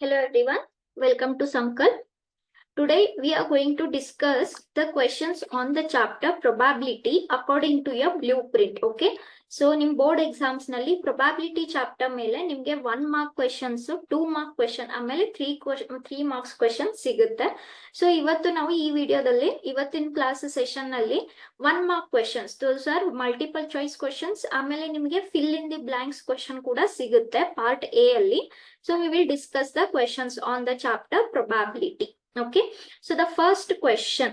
Hello everyone, welcome to Sankalp. Today we are going to discuss the questions on the chapter probability according to your blueprint. Okay, so nim board exams nalli probability chapter mele nimge 1 mark questions, 2 mark question, amele 3 marks questions sigutte. So ivattu ನಾವು ಈ ವಿಡಿಯೋದಲ್ಲಿ ಇವತ್ತಿನ class session ನಲ್ಲಿ 1 mark questions, those are multiple choice questions, ಆಮೇಲೆ ನಿಮಗೆ fill in the blanks question ಕೂಡ ಸಿಗುತ್ತೆ part A ಅಲ್ಲಿ. So we will discuss the questions on the chapter probability. Okay, so the first question: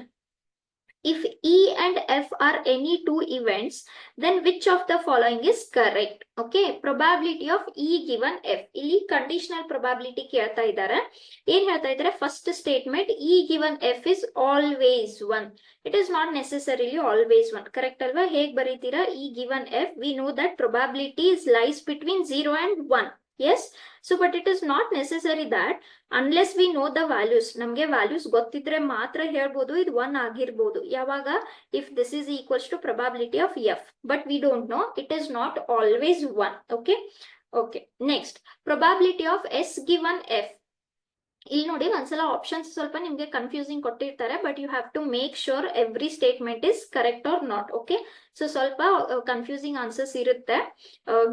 if E and F are any two events, then which of the following is correct? Okay, probability of E given F. ಇಲ್ಲಿ conditional probability ಕೇಳ್ತಾ ಇದ್ದಾರೆ. ಏನ್ ಹೇಳ್ತಾ ಇದ್ದಾರೆ? First statement, E given F is always 1. It is not necessarily always 1. Correct ಅಲ್ವಾ? ಹೇಗ್ ಬರೀತೀರಾ? E given F, we know that probability lies between 0 and 1. Yes, so but it is not necessary that unless we know the values, ನಮಗೆ values ಗೊತ್ತಿದ್ರೆ ಮಾತ್ರ ಹೇಳ್ಬೋದು ಇದು 1 ಆಗಿರ್ಬೋದು. ಯಾವಾಗ? if this is equals to probability of F, but we don't know, it is not always 1. Okay, next, probability of S given F. ಇಲ್ಲಿ ನೋಡಿ ಒಂದ್ಸಲ ಆಪ್ಷನ್ಸ್ ಸ್ವಲ್ಪ ನಿಮ್ಗೆ ಕನ್ಫ್ಯೂಸಿಂಗ್ ಕೊಟ್ಟಿರ್ತಾರೆ, but you have to make sure every statement is correct or not. Okay, so ಸ್ವಲ್ಪ confusing answers ಇರುತ್ತೆ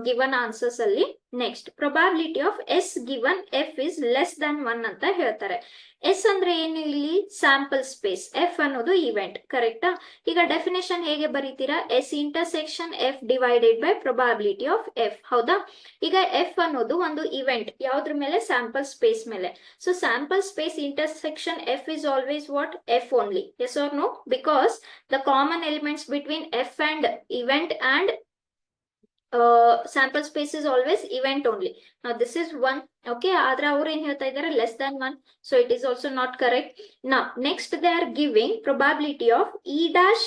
given answers ಅಲ್ಲಿ. Next, probability of S given F is less than 1 ಅಂತ ಹೇಳ್ತಾರೆ. ಎಸ್ ಅಂದ್ರೆ ಏನು? ಇಲ್ಲಿ ಸ್ಯಾಂಪಲ್ ಸ್ಪೇಸ್, ಎಫ್ ಅನ್ನೋದು event. ಕರೆಕ್ಟಾ? ಈಗ ಡೆಫಿನೇಷನ್ ಹೇಗೆ ಬರೀತೀರಾ? S intersection F divided by probability of F. ಹೌದಾ? ಈಗ ಎಫ್ ಅನ್ನೋದು ಒಂದು ಇವೆಂಟ್, ಯಾವ್ದ್ರ ಮೇಲೆ? ಸ್ಯಾಂಪಲ್ ಸ್ಪೇಸ್ ಮೇಲೆ. So sample space intersection F is always what? F only. Yes or no? Because the common elements between F and event and sample space is always event only. Now this is 1. Okay, adra avaru en ಹೇಳ್ತಾ ಇದ್ದಾರೆ less than 1, so it is also not correct. Now next, they are giving probability of E dash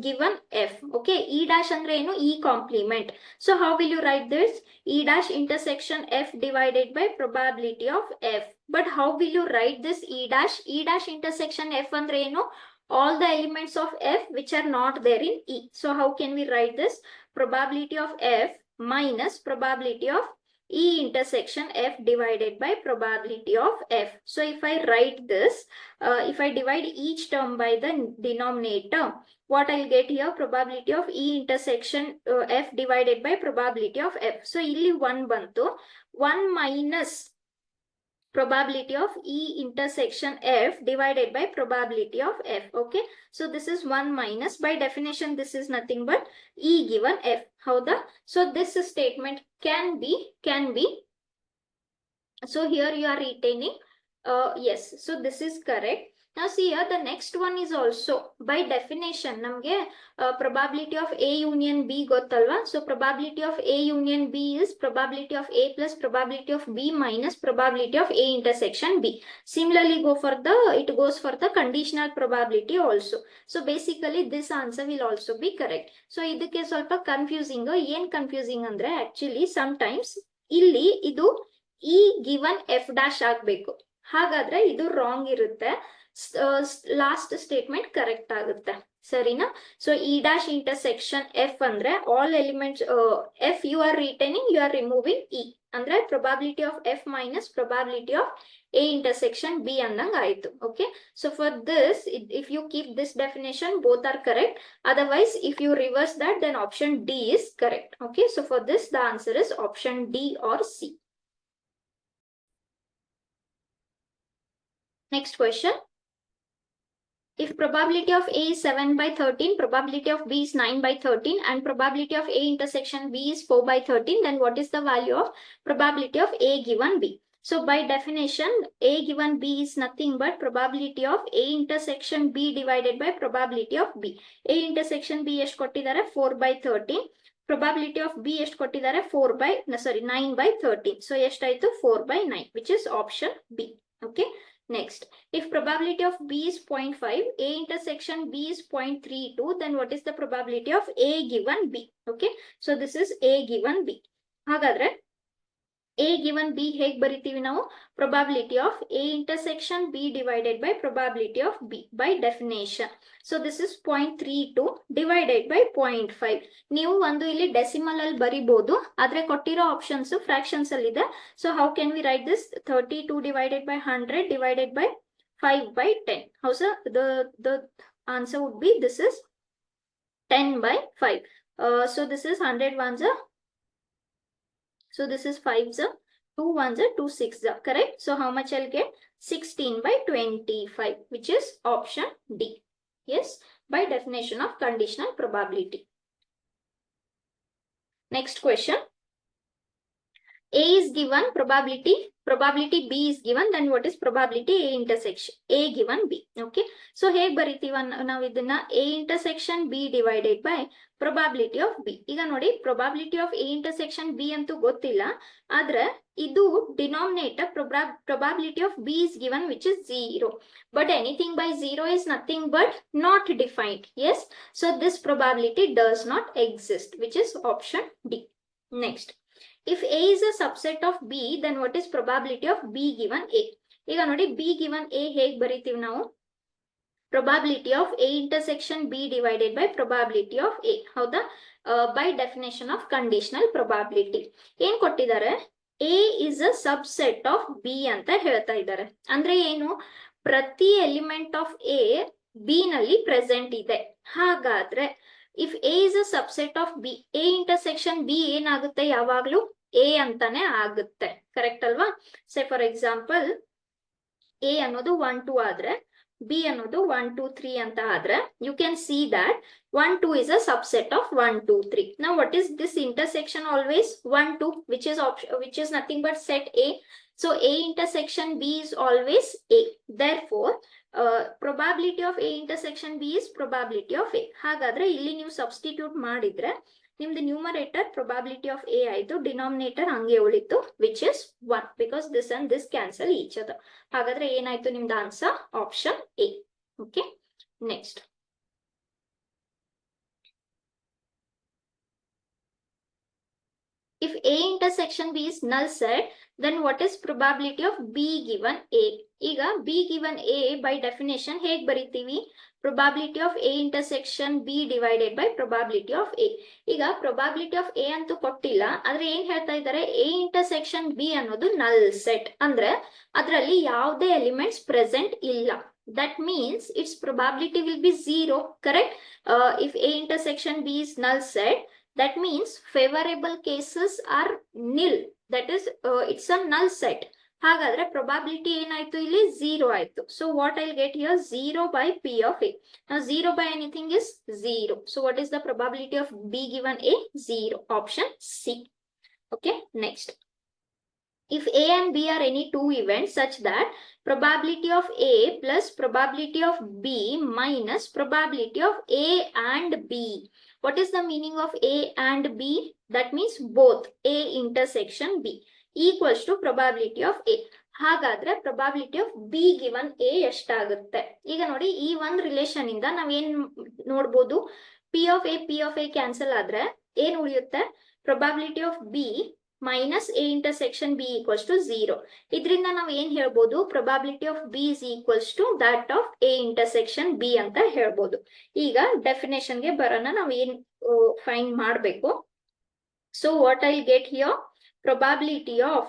given F. Okay, E dash andre ಏನು? E complement. So how will you write this? E dash intersection F divided by probability of F. But how will you write this E dash? E dash intersection F andre ಏನು? All the elements of F which are not there in E. So how can we write this? Probability of F minus probability of E intersection F divided by probability of F. So if I write this, if I divide each term by the denominator, what I'll get here? Probability of E intersection F divided by probability of F. So illi 1 bantu, 1 minus probability of E intersection F divided by probability of F. Okay, so this is 1 minus, by definition this is nothing but E given F. Howda? So this statement can be, so here you are retaining yes, so this is correct. Now see here, the next one is also by definition namge probability of A union B gottalva. So probability of A union B is probability of A plus probability of B minus probability of A intersection B. Similarly it goes for the conditional probability also. So basically this answer will also be correct. So idakke ಸ್ವಲ್ಪ confusing. ಏನ್ confusing ಅಂದ್ರೆ actually sometimes ಇಲ್ಲಿ ಇದು E given F dash ಆಗ್ಬೇಕು, ಹಾಗಾದ್ರೆ ಇದು wrong ಇರುತ್ತೆ, last statement correct ಆಗುತ್ತೆ. ಸರಿನಾ? So E dash intersection F ಅಂದ್ರೆ all elements F you are retaining, you are removing E ಅಂದ್ರೆ probability of F minus probability of A intersection B ಅಂದಂಗ ಆಯ್ತು. Okay, so for this, if you keep this definition, both are correct. Otherwise if you reverse that, then option D is correct. Okay, so for this the answer is option D or C. Next question. If probability of A is 7 by 13, probability of B is 9 by 13, and probability of A intersection B is 4 by 13, then what is the value of probability of A given B? So by definition, A given B is nothing but probability of A intersection B divided by probability of B. A intersection B ಎಷ್ಟು ಕೊಟ್ಟಿದ್ದಾರೆ? 4 by 13. Probability of B ಎಷ್ಟು ಕೊಟ್ಟಿದ್ದಾರೆ? 9 by 13. So ಎಷ್ಟಾಯ್ತು? 4 by 9, which is option B. Okay. Next, if probability of B is 0.5, A intersection B is 0.32, then what is the probability of A given B? Okay, so this is A given B. ಹಾಗಾದ್ರೆ A given B ಹೇಗೆ ಬರಿತೀವಿ ನಾವು? Probability of A intersection B divided by probability of B by definition. So this is 0.32 divided by 0.5. ನೀವು ಒಂದು ಇಲ್ಲಿ decimal ಅಲ್ಲಿ ಬರಿಬಹುದು, ಆದ್ರೆ ಕೊಟ್ಟಿರೋ ಆಪ್ಷನ್ಸ್ ಫ್ರಾಕ್ಷನ್ಸ್ ಅಲ್ಲಿ ಇದೆ. So how can we write this? 32 divided by 100 divided by 5 by 10. How sir? The answer would be this is 10 by 5. So this is 100 ones are. So this is 5s, 2 ones, 2 6s, correct? So how much I'll get? 16 by 25, which is option D. Yes, by definition of conditional probability. Next question. A is given, probability B is given, then what is probability A intersection? A given B. Okay. So ಹೇಗೆ ಬರಿತೀವಿ ನಾವು ಇದನ್ನ? A intersection B divided by probability of B. ಈಗ ನೋಡಿ, probability of A intersection B ಅಂತೂ ಗೊತ್ತಿಲ್ಲ, ಆದ್ರೆ ಇದು denominator probability of B is given, which is 0. But anything by 0 is nothing but not defined. Yes. So this probability does not exist, which is option D. Next. If A is a subset of B, then what is probability of B given A? ಈಗ ನೋಡಿ, B given A ಹೇಗೆ ಬರಿತೀವಿ ನಾವು? Probability of A intersection B divided by probability of A. ಹೌದಾ? By definition of conditional probability. ಏನ್ ಕೊಟ್ಟಿದ್ದಾರೆ? A is a subset of B ಅಂತ ಹೇಳ್ತಾ ಇದ್ದಾರೆ. ಅಂದ್ರೆ ಏನು? ಪ್ರತಿ ಎಲಿಮೆಂಟ್ ಆಫ್ A B ನಲ್ಲಿ ಪ್ರೆಸೆಂಟ್ ಇದೆ. ಹಾಗಾದ್ರೆ if A is a subset of B, A intersection B ಏನಾಗುತ್ತೆ? ಯಾವಾಗ್ಲೂ A ಅಂತಾನೆ ಆಗುತ್ತೆ. ಕರೆಕ್ಟ್ ಅಲ್ವಾ? ಸೇ ಫಾರ್ ಎಕ್ಸಾಂಪಲ್, A ಅನ್ನೋದು 1 2 ಆದ್ರೆ B ಅನ್ನೋದು 1 2 3 ಅಂತ ಆದ್ರೆ, you can see that 1 2 is a subset of 1 2 3. Now what is this intersection? Always 1 2, which is nothing but set A. So A intersection B is always A. Therefore probability of A intersection B is probability of A. ಹಾಗಾದ್ರೆ ಇಲ್ಲಿ ನೀವು substitute ಮಾಡಿದ್ರೆ ನಿಮ್ದು numerator probability of A ಆಯ್ತು, denominator ಹಂಗೆ ಉಳಿತು, which is 1, because this and this cancel each other. ಹಾಗಾದ್ರೆ ಏನಾಯ್ತು ನಿಮ್ದು answer? Option A. Okay. Next. If A intersection B is null set, then what is probability of B given A? ಈಗ B given A by definition ಹೇಗೆ ಬರಿತೀವಿ? Probability of A intersection B divided by probability of A. ಈಗ probability of A ಅಂತೂ ಕೊಟ್ಟಿಲ್ಲ, ಆದ್ರೆ ಏನ್ ಹೇಳ್ತಾ ಇದ್ದಾರೆ? A intersection B ಅನ್ನೋದು null set, ಅಂದ್ರೆ ಅದರಲ್ಲಿ ಯಾವುದೇ ಎಲಿಮೆಂಟ್ಸ್ ಪ್ರೆಸೆಂಟ್ ಇಲ್ಲ. That means its probability will be 0, correct? If A intersection B is null set, that means favorable cases are nil. That is, it's a null set. ಹಾಗಾದ್ರೆ probability ಏನಾಯ್ತು ಇಲ್ಲಿ? 0 ಆಯ್ತು. So what I'll get here? 0 by P of A. Now 0 by anything is 0. So what is the probability of B given A? 0. Option C. Okay. Next. If A and B are any two events such that probability of A plus probability of B minus probability of A and B. What is the meaning of A and B? That means both A intersection B equals to probability of A. ಹಾಗಾದ್ರೆ probability of B given A ಎಷ್ಟಾಗುತ್ತೆ? ಈಗ ನೋಡಿ, ಈ ಒಂದು relation ಇಂದ ನಾವೇನ್ ನೋಡ್ಬೋದು? P of A cancel ಆದ್ರೆ ಏನ್ ಉಳಿಯುತ್ತೆ? probability of B minus A intersection B equals to 0. ಇದರಿಂದ ನಾವು ಏನ್ ಹೇಳ್ಬೋದು? probability of B is equals to that of A intersection B ಅಂತ ಹೇಳ್ಬೋದು. ಈಗ ಡೆಫಿನೇಷನ್ ಗೆ ಬರೋಣ, ನಾವು ಏನ್ ಫೈಂಡ್ ಮಾಡಬೇಕು. So what I'll get here? Probability of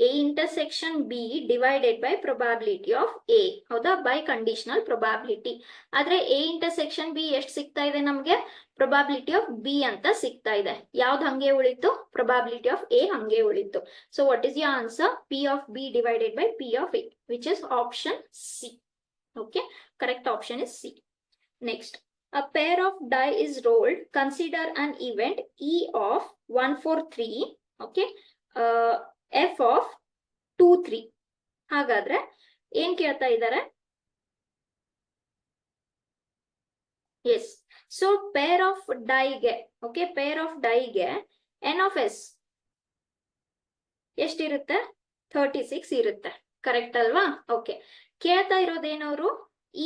A intersection B divided by probability of A. ಹೌದಾ? by conditional probability. ಆದ್ರೆ A intersection B ಎಷ್ಟು ಸಿಗ್ತಾ ಇದೆ ನಮ್ಗೆ? probability of B ಅಂತ ಸಿಗ್ತಾ ಇದೆ. ಯಾವ್ದು ಹಂಗೆ ಉಳಿತು? probability of A ಹಂಗೆ ಉಳಿತು. So what is your answer? P of B divided by P of A, which is option C. Okay. Correct option is C. Next. A pair of die is rolled. Consider an event E of 1 4 3. Okay. F of 2 3. ಹಾಗಾದ್ರೆ ಏನ್ ಕೇಳ್ತಾ ಇದ್ದಾರೆ? Yes. So pair of die ಗೆ, okay, pair of die ಗೆ n of s ಎಷ್ಟಿರುತ್ತೆ? 36 ಇರುತ್ತೆ. Correct ಅಲ್ವಾ? Okay. ಕೇಳ್ತಾ ಇರೋದೇನವರು?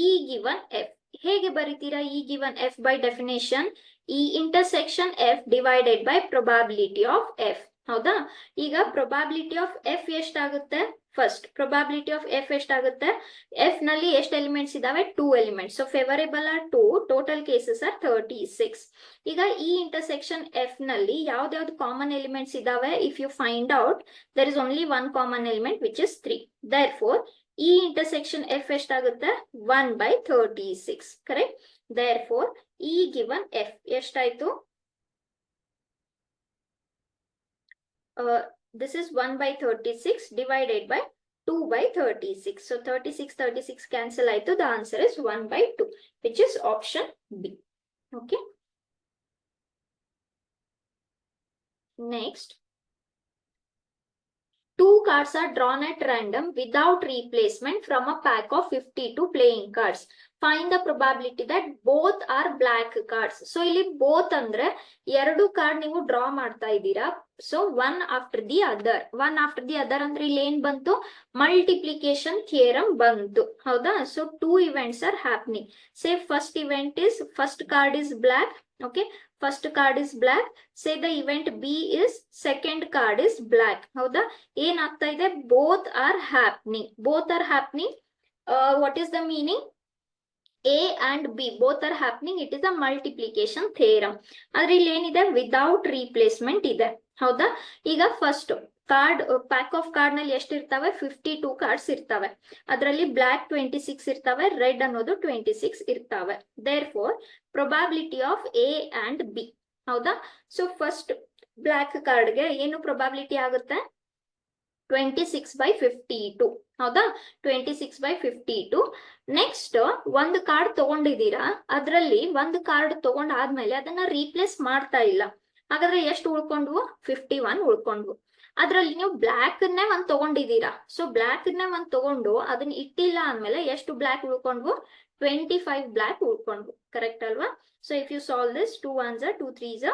E given F. ಹೇಗೆ ಬರೀತೀರಾ E given F by definition? E intersection F divided by probability of F. ಹೌದಾ? ಈಗ ಪ್ರೊಬಾಬಿಲಿಟಿ ಆಫ್ ಎಫ್ ಎಷ್ಟಾಗುತ್ತೆ? ಫಸ್ಟ್ ಪ್ರೊಬಾಬಿಲಿಟಿ ಆಫ್ ಎಫ್ ಎಷ್ಟಾಗುತ್ತೆ? ಎಫ್ ನಲ್ಲಿ ಎಷ್ಟು ಎಲಿಮೆಂಟ್ಸ್ ಇದಾವೆ? 2 elements. So favourable are 2, total cases are 36. ಈಗ ಈ ಇಂಟರ್ಸೆಕ್ಷನ್ ಎಫ್ ನಲ್ಲಿ ಯಾವ್ದಾವ್ದು ಕಾಮನ್ ಎಲಿಮೆಂಟ್ಸ್ ಇದಾವೆ? If you find out there is only one common element which is 3. Therefore ಈ ಇಂಟರ್ಸೆಕ್ಷನ್ ಎಫ್ ಎಷ್ಟಾಗುತ್ತೆ? 1/36. ಕರೆಕ್ಟ್? ದೇರ್ಫೋರ್ ಈ ಗಿವನ್ ಎಫ್ ಎಷ್ಟಾಯ್ತು? This is 1/36 divided by 2/36. So 36 cancel ಆಯ್ತು. The answer is 1/2, which is option B. Okay. Next, 2 cards are drawn at random without replacement from a pack of 52 playing cards. Find the probability that both are black cards. So ಇಲ್ಲಿ both ಅಂದ್ರೆ ಎರಡು card ನೀವು draw ಮಾಡ್ತಾ ಇದ್ದೀರಾ. So one after the other ಅಂದ್ರೆ ಇಲ್ಲಿ ಏನ್ ಬಂತು? ಮಲ್ಟಿಪ್ಲಿಕೇಶನ್ ಥಿಯರಂ ಬಂತು. ಹೌದಾ? So 2 events are happening. Say first event is first card is black. Okay, first card is black. Say the event B is second card is black. ಹೌದಾ? ಏನಾಗ್ತಾ ಇದೆ? both are happening. What is the meaning? A and B both are happening. It is a multiplication theorem. ಆದ್ರೆ ಇಲ್ಲಿ ಏನಿದೆ? Without replacement ಇದೆ. ಹೌದಾ? ಈಗ first card pack of card ನಲ್ಲಿ ಎಷ್ಟಿರ್ತವೆ? 52 ಕಾರ್ಡ್ಸ್ ಇರ್ತವೆ. ಅದರಲ್ಲಿ ಬ್ಲಾಕ್ 26 ಇರ್ತವೆ, ರೆಡ್ ಅನ್ನೋದು 26 ಇರ್ತವೆ. Therefore probability of A and B. ಹೌದಾ? ಸೊ ಫಸ್ಟ್ ಬ್ಲಾಕ್ ಕಾರ್ಡ್ಗೆ ಏನು ಪ್ರೊಬಾಬಿಲಿಟಿ ಆಗುತ್ತೆ? 26/52. ಹೌದಾ? 26/52. ನೆಕ್ಸ್ಟ್ ಒಂದು ಕಾರ್ಡ್ ತಗೊಂಡಿದ್ದೀರಾ, ಅದ್ರಲ್ಲಿ ಒಂದು ಕಾರ್ಡ್ ತಗೊಂಡಾದ್ಮೇಲೆ ಅದನ್ನ ರೀಪ್ಲೇಸ್ ಮಾಡ್ತಾ ಇಲ್ಲ. ಹಾಗಾದ್ರೆ ಎಷ್ಟು ಉಳ್ಕೊಂಡ್ವು? 51 ಉಳ್ಕೊಂಡ್ವು. ಅದ್ರಲ್ಲಿ ನೀವು ಬ್ಲಾಕ್ ಅನ್ನೇ ಒಂದ್ ತಗೊಂಡಿದ್ದೀರಾ. ಸೊ ಬ್ಲಾಕ್ ಅನ್ನೇ ಒಂದ್ ತಗೊಂಡು ಅದನ್ನ ಇಟ್ಟಿಲ್ಲ ಅಂದ್ಮೇಲೆ ಎಷ್ಟು ಬ್ಲಾಕ್ ಉಳ್ಕೊಂಡ್ವು? 25 ಬ್ಲಾಕ್ ಉಳ್ಕೊಂಡ್ವು. ಕರೆಕ್ಟ್ ಅಲ್ವಾ? So if you solve this, 2 1s 2 3s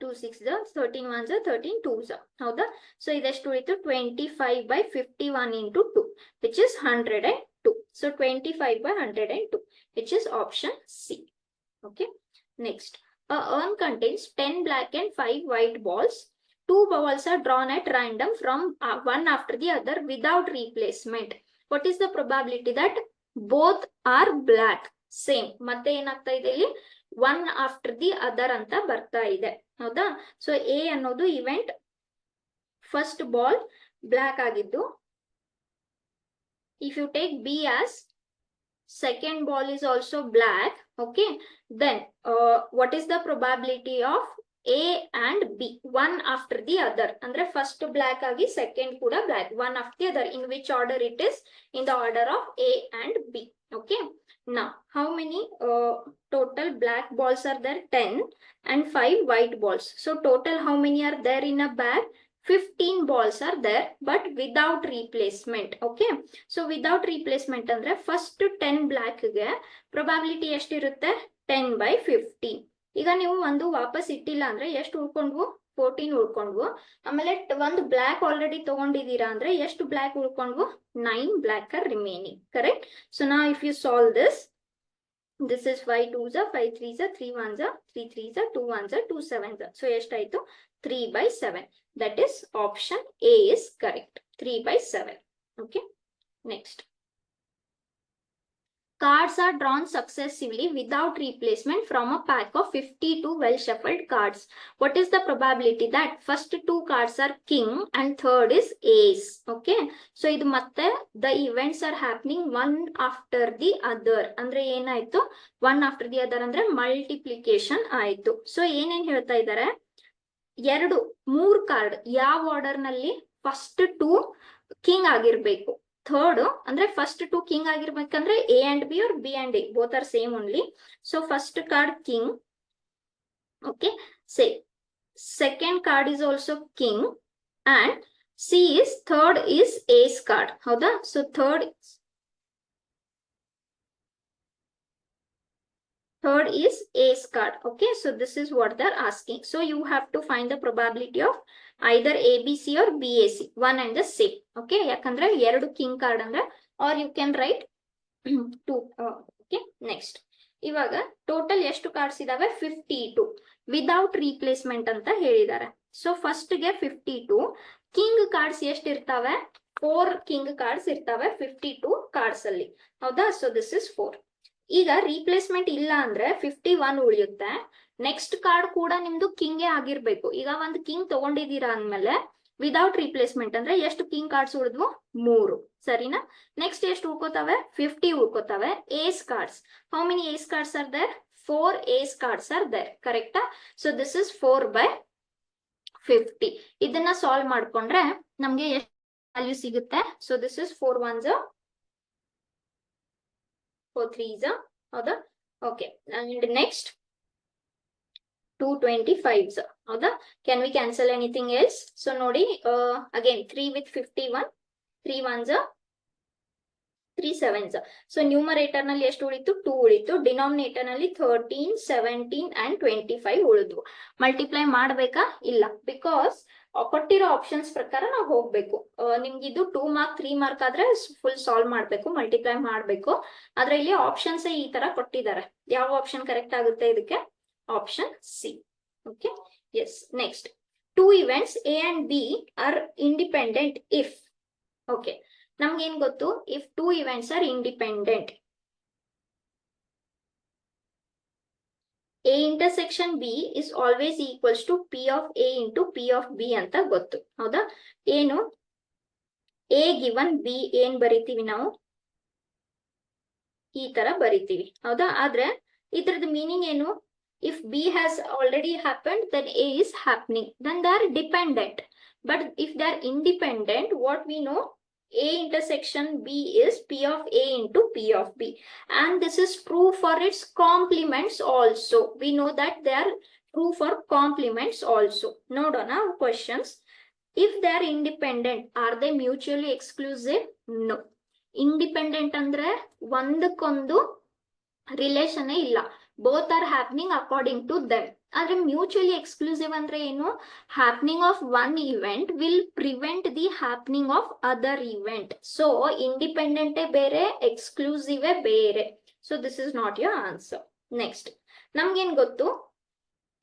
2 6s 13 1s 13 2s. ಹೌದಾ? ಸೊ ಇದೆಷ್ಟು ಉಳಿತು? 25/51 into 2, which is 102. So 25/102, which is option C. Okay. Next, a urn contains 10 black and 5 white balls. 2 balls are drawn at random from one after the other without replacement. What is the probability that both are black? Same. ಮತ್ತೆ ಏನಾಗ್ತಾ ಇದೆ ಇಲ್ಲಿ? One after the other ಅಂತ ಬರ್ತಾ ಇದೆ. ಹೌದಾ? So A ಅನ್ನೋದು event first ball block ಆಗಿದ್ದು, if you take B as second ball is also black, okay, then what is the probability of A and B? One after the other. Andre first black agi second kuda black, one after the other. In which order it is? In the order of A and B. Okay. Now, how many total black balls are there? 10 and 5 white balls. So total how many are there in a bag? 15 balls are there, but without replacement. Okay. So without replacement andre first 10 black ge probability ಎಷ್ಟಿರುತ್ತೆ? 10/15. ಈಗ ನೀವು ಒಂದು ವಾಪಸ್ ಇಟ್ಟಿಲ್ಲ ಅಂದ್ರೆ ಎಷ್ಟು ಉಳ್ಕೊಂಡ್ವು? 14 ಉಳ್ಕೊಂಡ್ವು. ಆಮೇಲೆ ಒಂದು ಬ್ಲಾಕ್ ಆಲ್ರೆಡಿ ತಗೊಂಡಿದ್ದೀರಾ ಅಂದ್ರೆ ಎಷ್ಟು ಬ್ಲಾಕ್ ಉಳ್ಕೊಂಡ್ವು? 9 block are remaining. Correct? So ನಾ if you solve this is 5 2s 5 3s 3 1s 3 3s 2 1s 2 7s. So ಎಷ್ಟಾಯ್ತು? 3/7. That is option A is correct. 3/7. Okay. Next, cards are drawn successively without replacement from a pack of 52 well shuffled cards. What is the probability that first 2 cards are king and third is ace? Okay. So idu matte the events are happening one after the other. Andre ಏನಾಯ್ತು? one after the other ಅಂದ್ರೆ multiplication ಆಯ್ತು. So ಏನೇನ್ ಹೇಳ್ತಾ ಇದ್ದಾರೆ? ಮೂರ್ card ಯಾವ order ನಲ್ಲಿ? First 2 king ಆಗಿರ್ಬೇಕು. ಥರ್ಡ್ ಅಂದ್ರೆ ಫಸ್ಟ್ 2 ಕಿಂಗ್ ಆಗಿರ್ಬೇಕಂದ್ರೆ A and B or B and A both are same only. So first card king. Okay. Say second card is also king and C is third is ace card. ಹೌದಾ? So third is ace card. Okay. So this is what they're asking. So you have to find the probability of either ABC or BAC, one and the same. Okay. ಯಾಕಂದ್ರೆ ಎರಡು king card ಅಂದ್ರೆ, or you can write 2. Okay. Next, ಇವಾಗ total ಎಷ್ಟು cards ಇದಾವೆ? 52 without replacement ಅಂತ ಹೇಳಿದ್ದಾರೆ. So first ಗೆ 52 king cards ಎಷ್ಟು ಇರ್ತಾವೆ 4 ಕಿಂಗ್ ಕಾರ್ಡ್ಸ್ ಇರ್ತಾವೆ 52 ಕಾರ್ಡ್ಸ್ ಅಲ್ಲಿ ಹೌದಾ ಸೊ ದಿಸ್ ಇಸ್ 4 ಈಗ ರೀಪ್ಲೇಸ್ಮೆಂಟ್ ಇಲ್ಲ ಅಂದ್ರೆ 51 ಉಳಿಯುತ್ತೆ ನೆಕ್ಸ್ಟ್ ಕಾರ್ಡ್ ಕೂಡ ನಿಮ್ದು ಕಿಂಗೇ ಆಗಿರ್ಬೇಕು ಈಗ ಒಂದು ಕಿಂಗ್ ತಗೊಂಡಿದ್ದೀರಾ ಅಂದ್ಮೇಲೆ ವಿದೌಟ್ ರೀಪ್ಲೇಸ್ಮೆಂಟ್ ಅಂದ್ರೆ ಎಷ್ಟು ಕಿಂಗ್ ಕಾರ್ಡ್ಸ್ ಉಳಿದ್ವು 3 ಸರಿನಾ ನೆಕ್ಸ್ಟ್ ಎಷ್ಟು ಉಳ್ಕೋತಾವೆ 50 ಉಳ್ಕೋತಾವೆ ace cards how many ace cards are there 4 ace cards are there ಕರೆಕ್ಟಾ ಸೊ ದಿಸ್ ಇಸ್ 4/50 ಇದನ್ನ ಸಾಲ್ವ್ ಮಾಡ್ಕೊಂಡ್ರೆ ನಮ್ಗೆ ಎಷ್ಟು ವ್ಯಾಲ್ಯೂ ಸಿಗುತ್ತೆ so this is 4 1s 4 3s ಹೌದಾ ಓಕೆ ಅಂಡ್ ನೆಕ್ಸ್ಟ್ 225s ಹೌದಾ can we cancel anything else so ನೋಡಿ again 3 with 51 3 1s 3 7s so numerator ನಲ್ಲಿ ಎಷ್ಟು ಉಳಿತು 2 ಉಳಿತು ಡಿನಾಮಿನೇಟರ್ ನಲ್ಲಿ 13 17 and 25 ಉಳಿದ್ವು ಮಲ್ಟಿಪ್ಲೈ ಮಾಡ್ಬೇಕಾ ಇಲ್ಲ ಬಿಕಾಸ್ ಕೊಟ್ಟಿರೋ ಆಪ್ಷನ್ಸ್ ಪ್ರಕಾರ ನಾವು ಹೋಗ್ಬೇಕು ನಿಮ್ಗೆ ಇದು 2 ಮಾರ್ಕ್ 3 ಮಾರ್ಕ್ ಆದ್ರೆ ಫುಲ್ ಸಾಲ್ವ್ ಮಾಡ್ಬೇಕು ಮಲ್ಟಿಪ್ಲೈ ಮಾಡ್ಬೇಕು ಆದ್ರೆ ಇಲ್ಲಿ ಆಪ್ಷನ್ಸ್ ಈ ತರ ಕೊಟ್ಟಿದ್ದಾರೆ ಯಾವ ಆಪ್ಷನ್ ಕರೆಕ್ಟ್ ಆಗುತ್ತೆ ಇದಕ್ಕೆ option C okay yes next 2 events A and B are independent if okay ನಮ್ಗೆ ಏನ್ ಗೊತ್ತು if 2 events are independent A intersection B is always equals to P of A into P of B ಅಂತ ಗೊತ್ತು ಹೌದಾ ಏನು A given B ಏನ್ ಬರಿತೀವಿ ನಾವು ಈ ತರ ಬರಿತೀವಿ ಹೌದಾ ಆದ್ರೆ ಇದ್ರದ್ದು ಮೀನಿಂಗ್ ಏನು if B has already happened then A is happening then they are dependent but if they are independent what we know A intersection B is P of A into P of B and this is true for its complements also we know that they are true for complements also nodona questions if they are independent are they mutually exclusive no independent andre ಒಂದಕ್ಕೊಂದು relation ಇಲ್ಲ both are happening according to them ಆದ್ರೆ mutually exclusive ಅಂದ್ರೆ ಏನು happening of one event will prevent the happening of other event so ಇಂಡಿಪೆಂಡೆಂಟೇ ಬೇರೆ ಎಕ್ಸ್ಕ್ಲೂಸಿವೇ ಬೇರೆ so this is not your answer next ನಮ್ಗೇನ್ ಗೊತ್ತು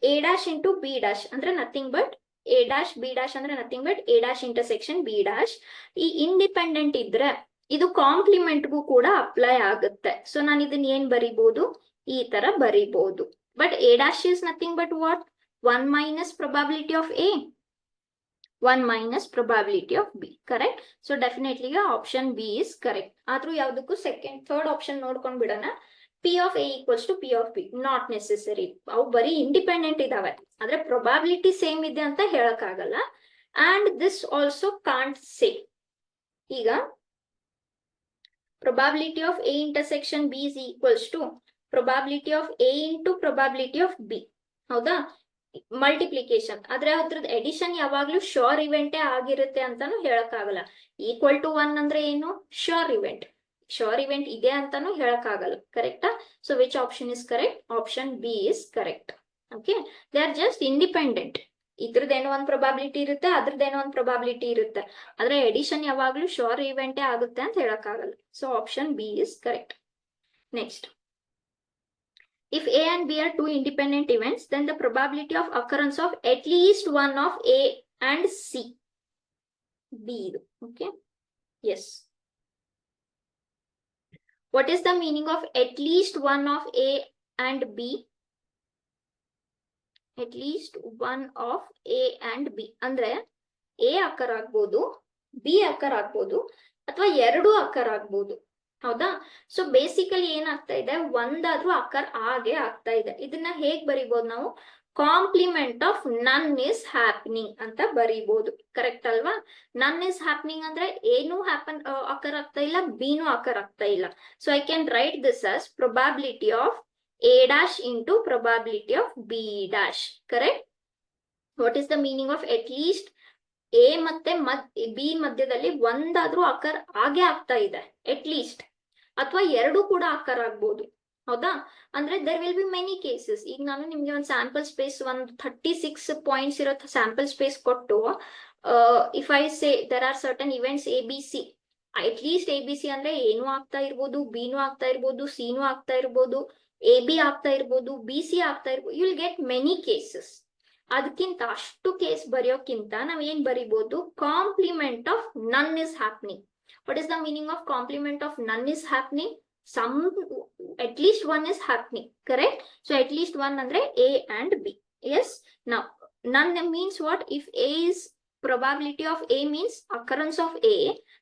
A dash into B dash ಅಂದ್ರೆ nothing but A dash B dash ಅಂದ್ರೆ nothing but A dash intersection B dash ಈ independent ಇದ್ರೆ ಇದು ಕಾಂಪ್ಲಿಮೆಂಟ್ಗೂ ಕೂಡ ಅಪ್ಲೈ ಆಗುತ್ತೆ ಸೊ ನಾನು ಇದನ್ನ ಏನ್ ಬರಿಬಹುದು ಈ ತರ ಬರಿಬಹುದು but A dash is nothing but what 1 minus probability of A 1 minus probability of B correct so definitely option B is correct ಆದ್ರೂ ಯಾವ್ದಕ್ಕೂ ಸೆಕೆಂಡ್ ಥರ್ಡ್ ಆಪ್ಷನ್ ನೋಡ್ಕೊಂಡ್ ಬಿಡೋಣ P of A equals to P of B not necessary ಅವು ಬರೀ independent ಇದಾವೆ ಆದ್ರೆ probability same ಇದೆ ಅಂತ ಹೇಳಕ್ಕಾಗಲ್ಲ and this also can't say ಈಗ probability of A intersection B is equals to probability of A into probability of B ಹೌದಾ multiplication ಆದ್ರೆ ಅದ್ರದ್ದು ಎಡಿಷನ್ ಯಾವಾಗ್ಲೂ ಶೋರ್ ಇವೆಂಟೇ ಆಗಿರುತ್ತೆ ಅಂತಾನು ಹೇಳಕ್ಕಾಗಲ್ಲ ಈಕ್ವಲ್ ಟು 1 ಅಂದ್ರೆ ಏನು ಶೋರ್ ಇವೆಂಟ್ ಇದೆ ಅಂತಾನು ಹೇಳಕ್ಕಾಗಲ್ಲ ಕರೆಕ್ಟಾ so which option is correct option B is correct okay they are just independent ಇದ್ರದ್ದೇನೋ ಒಂದು ಪ್ರೊಬಾಬಿಲಿಟಿ ಇರುತ್ತೆ ಅದ್ರದ್ದೇನೋ ಒಂದು ಪ್ರೊಬಾಬಿಲಿಟಿ ಇರುತ್ತೆ ಆದ್ರೆ ಎಡಿಷನ್ ಯಾವಾಗ್ಲೂ ಶೋರ್ ಇವೆಂಟೇ ಆಗುತ್ತೆ ಅಂತ ಹೇಳಕ್ಕಾಗಲ್ಲ so option B is correct next if A and B are two independent events then the probability of occurrence of at least one of A and C B okay yes what is the meaning of at least one of A and B at least one of A and B ಅಂದ್ರೆ A occur ಆಗಬಹುದು B occur ಆಗಬಹುದು ಅಥವಾ ಎರಡು occur ಆಗಬಹುದು ಹೌದಾ so basically ಏನಾಗ್ತಾ ಇದೆ ಒಂದಾದ್ರೂ ಅಕ್ಕರ್ ಹಾಗೆ ಆಗ್ತಾ ಇದೆ ಇದನ್ನ ಹೇಗ್ ಬರಿಬಹುದು ನಾವು compliment of none is happening ಅಂತ ಬರಿಬಹುದು ಕರೆಕ್ಟ್ ಅಲ್ವಾ ನನ್ ಇಸ್ ಹ್ಯಾಪನಿಂಗ್ ಅಂದ್ರೆ ಏನು ಅಕ್ಕರ್ ಆಗ್ತಾ ಇಲ್ಲ ಬಿನೂ ಅಕ್ಕರ್ ಆಗ್ತಾ ಇಲ್ಲ so I can write this as probability of A dash into probability of B dash correct what is the meaning of at least A ಮತ್ತೆ B ಮಧ್ಯದಲ್ಲಿ ಒಂದಾದ್ರೂ ಅಕ್ಕರ್ ಹಾಗೆ ಆಗ್ತಾ ಇದೆ ಅಟ್ ಲೀಸ್ಟ್ ಅಥವಾ ಎರಡು ಕೂಡ ಅಕ್ಕರ್ ಆಗ್ಬೋದು ಹೌದಾ ಅಂದ್ರೆ there will be many cases ಈಗ ನಾನು ನಿಮ್ಗೆ ಒಂದು ಸ್ಯಾಂಪಲ್ ಸ್ಪೇಸ್ ಒಂದು 36 ಪಾಯಿಂಟ್ಸ್ ಇರೋ ಸ್ಯಾಂಪಲ್ ಸ್ಪೇಸ್ ಕೊಟ್ಟು if I say there are certain events ABC at least ABC ಅಂದ್ರೆ ಏನು ಆಗ್ತಾ ಇರ್ಬೋದು ಬಿನೂ ಆಗ್ತಾ ಇರ್ಬೋದು ಸಿನೂ ಆಗ್ತಾ ಇರ್ಬೋದು AB ಆಗ್ತಾ ಇರ್ಬೋದು BC ಆಗ್ತಾ ಇರ್ಬೋದು you will get many cases ಅದಕ್ಕಿಂತ ಅಷ್ಟು ಕೇಸ್ ಬರೆಯೋಕ್ಕಿಂತ ನಾವ್ ಏನ್ ಬರಿಬಹುದು, complement of none is happening. What is the meaning of complement of none is happening? some at least one is happening, correct? So at least one andre A and B. Yes, now none means what? If A is probability of A means occurrence of A,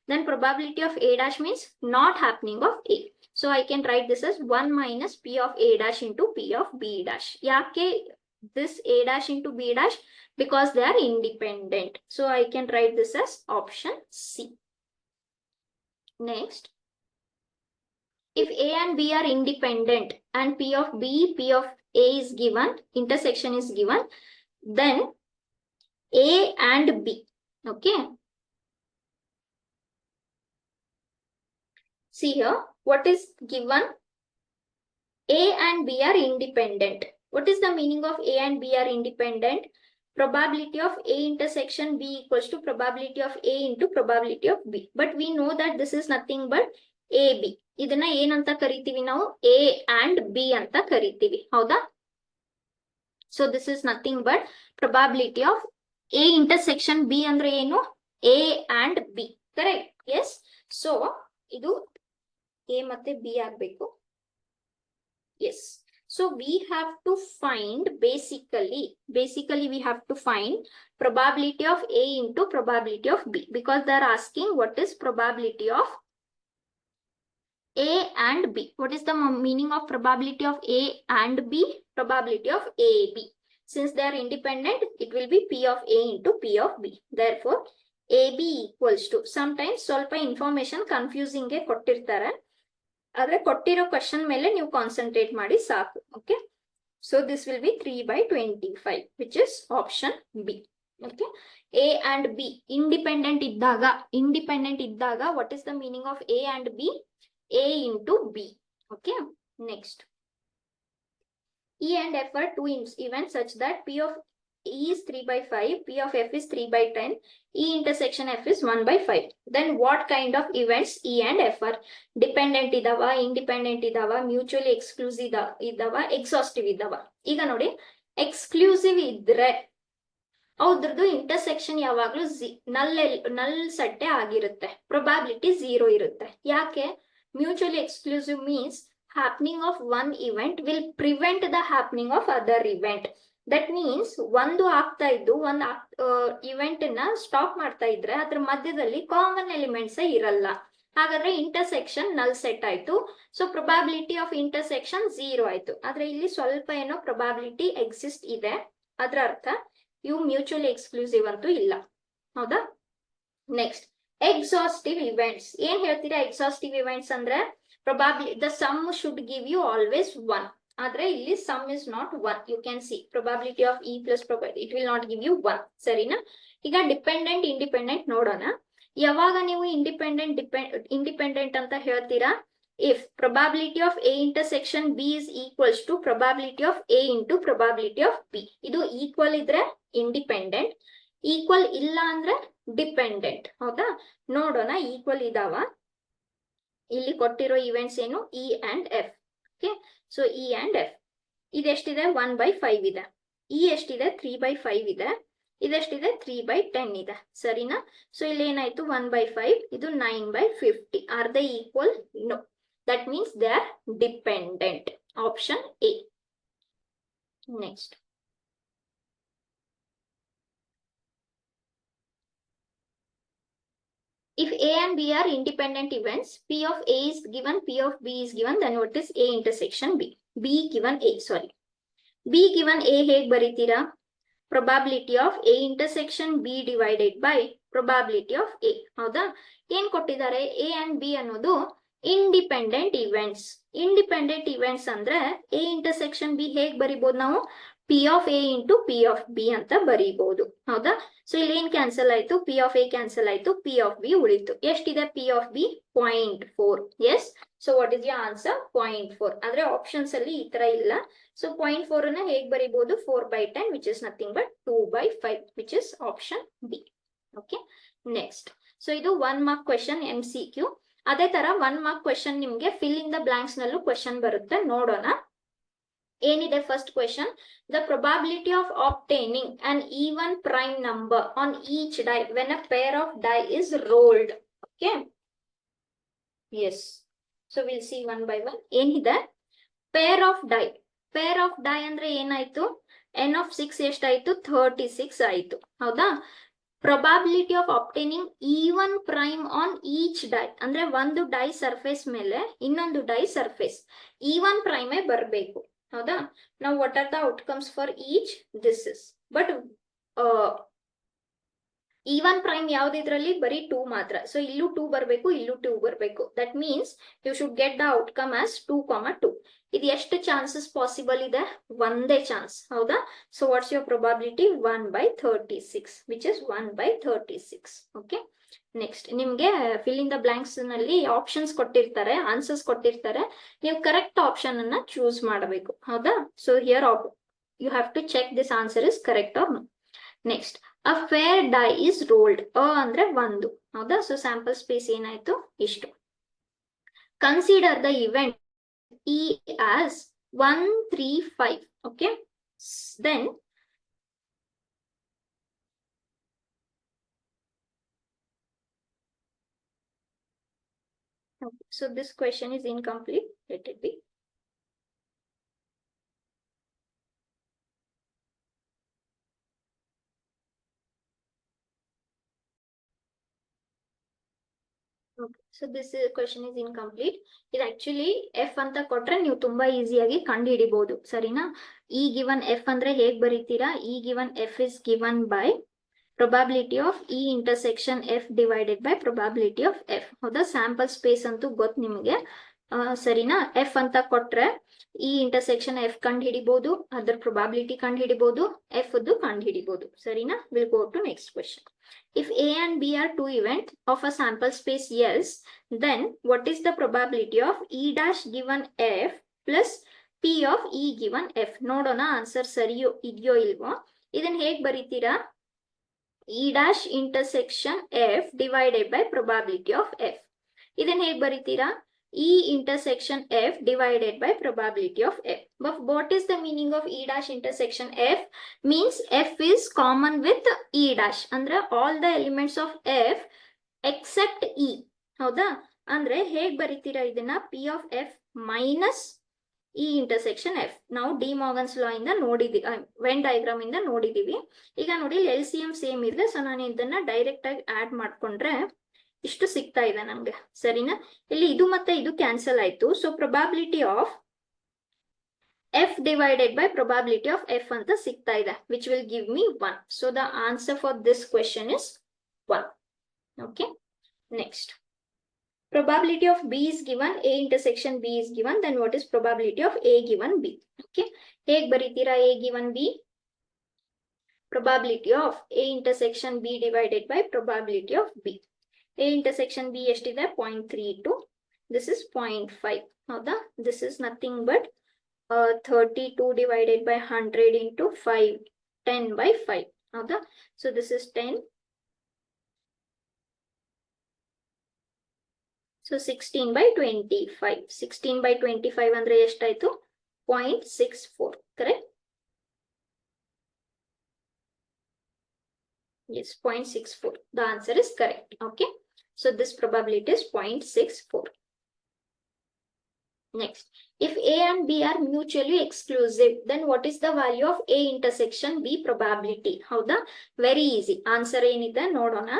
then probability of A dash means not happening of A. So I can write this as 1 minus P of A dash into P of B dash. Yake this A dash into B dash? Because they are independent. So I can write this as option C. Next, if A and B are independent and P of B, P of A is given, intersection is given, then A and B, okay? See here, what is given? A and B are independent. What is the meaning of A and B are independent? Probability of A intersection B equals to probability of A into probability of B. But we know that this is nothing but AB. ಇದನ್ನ ಏನಂತ ಕರಿತೀವಿ ನಾವು? A and B ಅಂತ ಕರಿತೀವಿ, ಹೌದಾ? So this is nothing but probability of A intersection B ಅಂದ್ರೆ ಏನು? A and B, correct? Yes. So ಇದು A ಮತ್ತೆ B ಆಗ್ಬೇಕು. Yes. So we have to find basically we have to find probability of A into probability of B, because they are asking what is probability of A and B. What is the meaning of probability of A and B? Probability of AB. Since they are independent, it will be P of A into P of B. Therefore, AB equals to, sometimes ಸ್ವಲ್ಪ information confusing ಗೆ ಕೊಟ್ಟಿರ್ತಾರೆ, ಆದ್ರೆ ಕೊಟ್ಟಿರೋ question ಮೇಲೆ ನೀವು concentrate ಮಾಡಿ ಸಾಕು. Okay, so this will be 3/25, which is option B. Okay, A and B independent ಇದ್ದಾಗ what is the meaning of A and B? A into B. Okay, next, E and F are two events such that P of E is 3/5, P of F is 3/10, E intersection F is 1/5. Then what kind of events E and F are? Dependent idava, independent idava, mutually exclusive idava, exhaustive idava. ಈಗ ನೋಡಿ, exclusive ಇದ್ರೆ ಅವ್ರದ್ದು intersection ಯಾವಾಗ್ಲೂ ನಲ್ ಸೆಟ್ಟೆ ಆಗಿರುತ್ತೆ, probability 0 ಇರುತ್ತೆ. ಯಾಕೆ? Mutually exclusive means happening of one event will prevent the happening of other event. That means ಒಂದು ಆಗ್ತಾ ಇದ್ದು ಒಂದು ಇವೆಂಟ್ ನ ಸ್ಟಾಪ್ ಮಾಡ್ತಾ ಇದ್ರೆ ಅದ್ರ ಮಧ್ಯದಲ್ಲಿ ಕಾಮನ್ ಎಲಿಮೆಂಟ್ಸ್ ಇರಲ್ಲ, ಹಾಗಾದ್ರೆ ಇಂಟರ್ಸೆಕ್ಷನ್ ನಲ್ ಸೆಟ್ ಆಯ್ತು. ಸೊ ಪ್ರೊಬಾಬಿಲಿಟಿ ಆಫ್ ಇಂಟರ್ಸೆಕ್ಷನ್ 0 ಆಯ್ತು. ಆದ್ರೆ ಇಲ್ಲಿ ಸ್ವಲ್ಪ ಏನೋ ಪ್ರೊಬಾಬಿಲಿಟಿ ಎಕ್ಸಿಸ್ಟ್ ಇದೆ, ಅದ್ರ ಅರ್ಥ ಇವು ಮ್ಯೂಚುವಲಿ ಎಕ್ಸ್ಕ್ಲೂಸಿವ್ ಅಂತೂ ಇಲ್ಲ, ಹೌದಾ? Next, exhaustive events. ಏನ್ ಹೇಳ್ತೀರಾ ಎಕ್ಸಾಸ್ಟಿವ್ ಇವೆಂಟ್ಸ್ ಅಂದ್ರೆ? Probability the sum should give you always 1, ಆದ್ರೆ ಇಲ್ಲಿ sum is not 1. You can see probability of E plus probability, it will not give you 1. ಸರಿನಾ? ಈಗ ಡಿಪೆಂಡೆಂಟ್ ಇಂಡಿಪೆಂಡೆಂಟ್ ನೋಡೋಣ. ಯಾವಾಗ ನೀವು ಇಂಡಿಪೆಂಡೆಂಟ್ ಅಂತ ಹೇಳ್ತೀರಾ? if probability of A intersection B is equals to probability of A into probability of B. ಇದು equal ಇದ್ರೆ independent, equal ಇಲ್ಲ ಅಂದ್ರೆ ಡಿಪೆಂಡೆಂಟ್, ಹೌದಾ? ನೋಡೋಣ, ಈಕ್ವಲ್ ಇದಾವ. ಇಲ್ಲಿ ಕೊಟ್ಟಿರೋ ಇವೆಂಟ್ಸ್ ಏನು? E and F. Okay, so E and F ಇದೆಷ್ಟಿದೆ? 1/5 ಇದೆ. ಇ ಎಷ್ಟಿದೆ? 3/5 ಇದೆ. ಇದೆಷ್ಟಿದೆ? 3/10 ಇದೆ. ಸರಿನಾ? ಸೊ ಇಲ್ಲಿ ಏನಾಯ್ತು? 1/5, ಇದು 9/50. Are they equal? No. That means they are dependent. Option A. Next, if A and B are independent events, P of A is given, P of B is given, then what is A intersection B? B given A, sorry. B given A ಹೇಗೆ ಬರೀತೀರಾ? Probability of A intersection B divided by probability of A, ಹೌದಾ? ಏನ್ ಕೊಟ್ಟಿದ್ದಾರೆ? A and B ಅನ್ನೋದು independent events. Independent events ಅಂದ್ರೆ A intersection B ಹೇಗೆ ಬರಿಬಹುದು ನಾವು? P of A into P of B ಅಂತ ಬರೀಬಹುದು, ಹೌದಾ? ಸೊ ಇಲ್ಲಿ ಏನ್ ಕ್ಯಾನ್ಸಲ್ ಆಯ್ತು? P of A ಕ್ಯಾನ್ಸಲ್ ಆಯ್ತು, P of B ಉಳಿತು. ಎಷ್ಟಿದೆ P of B? 0.4. Yes, so what is your answer? 0.4. ಆದ್ರೆ ಆಪ್ಷನ್ಸ್ ಅಲ್ಲಿ ಈ ತರ ಇಲ್ಲ. ಸೊ 0.4 ಅನ್ನ ಹೇಗೆ ಬರೀಬಹುದು? 4/10, which is nothing but 2/5, which is option B. Okay, next, so ಇದು 1 ಮಾರ್ಕ್ ಕ್ವೆಶನ್ MCQ. ಅದೇ ತರ 1 ಮಾರ್ಕ್ ಕ್ವೆಶನ್ ನಿಮ್ಗೆ ಫಿಲ್ ಇನ್ ದ ಬ್ಲಾಂಕ್ಸ್ ನಲ್ಲೂ ಕ್ವೆಶನ್ ಬರುತ್ತೆ, ನೋಡೋಣ. ಏನಿದೆ first question, the probability of obtaining an even prime number on each die when a pair of die is rolled. Okay, yes. So will see one by one. ಏನಿದೆ, pair of dye ಅಂದ್ರೆ ಏನಾಯ್ತು, n of 6 ಎಷ್ಟಾಯ್ತು, 36 ಆಯ್ತು. ಹೌದಾ? Probability of obtaining even prime on each die ಅಂದ್ರೆ ಒಂದು dye surface ಮೇಲೆ ಇನ್ನೊಂದು ಡೈ ಸರ್ಫೇಸ್ ಈವನ್ ಪ್ರೈಮೇ ಬರಬೇಕು. ಹೌದಾ? ನಾವು what are the outcomes for each, this is. But even prime ಯಾವ್ದಿದ್ರಲ್ಲಿ, ಬರೀ 2 ಮಾತ್ರ. ಸೊ ಇಲ್ಲೂ 2 ಬರಬೇಕು, ಇಲ್ಲೂ 2 ಬರಬೇಕು. That means you should get the outcome as 2, 2. ಇದು ಎಷ್ಟು ಚಾನ್ಸಸ್ ಪಾಸಿಬಲ್ ಇದೆ, ಒಂದೇ ಚಾನ್ಸ್. ಹೌದಾ? So what's your probability, 1/36, which is 1/36. Okay, next ನಿಮ್ಗೆ ಫಿಲ್ ಇನ್ ದ ಬ್ಲಾಂಕ್ಸ್ ನಲ್ಲಿ ಆಪ್ಷನ್ಸ್ ಕೊಟ್ಟಿರ್ತಾರೆ, ಆನ್ಸರ್ಸ್ ಕೊಟ್ಟಿರ್ತಾರೆ. ನೀವು ಕರೆಕ್ಟ್ ಆಪ್ಷನ್ ಅನ್ನ ಚೂಸ್ ಮಾಡಬೇಕು. ಹೌದಾ? So here you have to check this answer is correct or no. Next, a fair die is rolled. ಅಂದ್ರೆ 1. ಹೌದಾ? ಸೊ ಸ್ಯಾಂಪಲ್ ಸ್ಪೇಸ್ ಏನಾಯ್ತು, ಇಷ್ಟು. Consider the event E as 1, 3, 5. Okay, then so this question is incomplete. Let it be. Okay, so this question is incomplete. ಇದು actually F ಅಂತ ಕೊಟ್ರೆ ನೀವು ತುಂಬಾ ಈಸಿಯಾಗಿ ಕಂಡು ಹಿಡಿಬಹುದು. ಸರಿನಾ? ಈ ಗಿವನ್ ಎಫ್ ಅಂದ್ರೆ ಹೇಗ್ ಬರೀತೀರಾ, ಈ given F is given by probability of E intersection F divided by probability of F. ಹೌದಾ? ಸ್ಯಾಂಪಲ್ ಸ್ಪೇಸ್ ಅಂತೂ ಗೊತ್ತು ನಿಮಗೆ. ಸರಿನಾ? ಎಫ್ ಅಂತ ಕೊಟ್ರೆ ಈ ಇಂಟರ್ಸೆಕ್ಷನ್ ಎಫ್ ಕಂಡು ಹಿಡಿಬಹುದು, ಅದರ ಪ್ರೊಬಾಬಿಲಿಟಿ ಕಂಡು ಹಿಡಿಬಹುದು, ಎಫ್ ಕಂಡು ಹಿಡಿಬಹುದು. ಸರಿನಾ? Will go to next question. If A and B are 2 events of a sample space yes, then what is the probability of E dash given F plus P of E given F? ನೋಡೋಣ answer ಸರಿಯೋ ಇದೆಯೋ ಇಲ್ವೋ. ಇದನ್ನ ಹೇಗ್ ಬರೀತೀರಾ, E dash intersection F divided by probability of F. ಇದನ್ನ ಹೇಗ್ ಬರೀತೀರಾ, E intersection F divided by probability of F. But what is the meaning of E dash intersection F? Means F is common with E dash. ಅಂದ್ರೆ all the elements of F except E. ಹೌದಾ? ಅಂದ್ರೆ ಹೇಗ್ ಬರೀತೀರಾ ಇದನ್ನ, P of F minus E intersection F. ನಾವು De Morgan's ಲಾ ಇಂದ ನೋಡಿದೀವಿ, when diagram ಇಂದ ನೋಡಿದೀವಿ. ಈಗ ನೋಡಿ LCM ಸೇಮ್ ಇದೆ. ಸೊ ನಾನು ಇದನ್ನ ಡೈರೆಕ್ಟ್ ಆಗಿ ಆಡ್ ಮಾಡ್ಕೊಂಡ್ರೆ ಇಷ್ಟು ಸಿಗ್ತಾ ಇದೆ ನಮ್ಗೆ. ಸರಿನಾ? ಇಲ್ಲಿ ಇದು ಮತ್ತೆ ಇದು ಕ್ಯಾನ್ಸಲ್ ಆಯ್ತು. So probability of F divided by probability of F ಅಂತ ಸಿಗ್ತಾ ಇದೆ, which will give me 1. So the answer for this question is 1. Okay, next. Probability of B is given, A intersection B is given, then what is probability of A given B? Okay, ಹೇಗ್ ಬರೀತೀರಾ A given B? Probability of A intersection B divided by probability of B. A intersection B ಎಷ್ಟಿದೆ, 0.32. This is 0.5. ಹೌದಾ? This is nothing but 32 divided by 100 into 5, 10 by 5. ಹೌದಾ? So this is 10. So 16 by 25. 16 by 25 ಅಂದ್ರೆ ಎಷ್ಟಾಯ್ತು, 0.64. correct? Yes, 0.64. The answer is correct. Okay, so this probability is 0.64. Next, if A and B are mutually exclusive, then what is the value of A intersection B probability? ಹೌದಾ? Very easy. Answer ಏನಿದೆ ನೋಡೋಣ.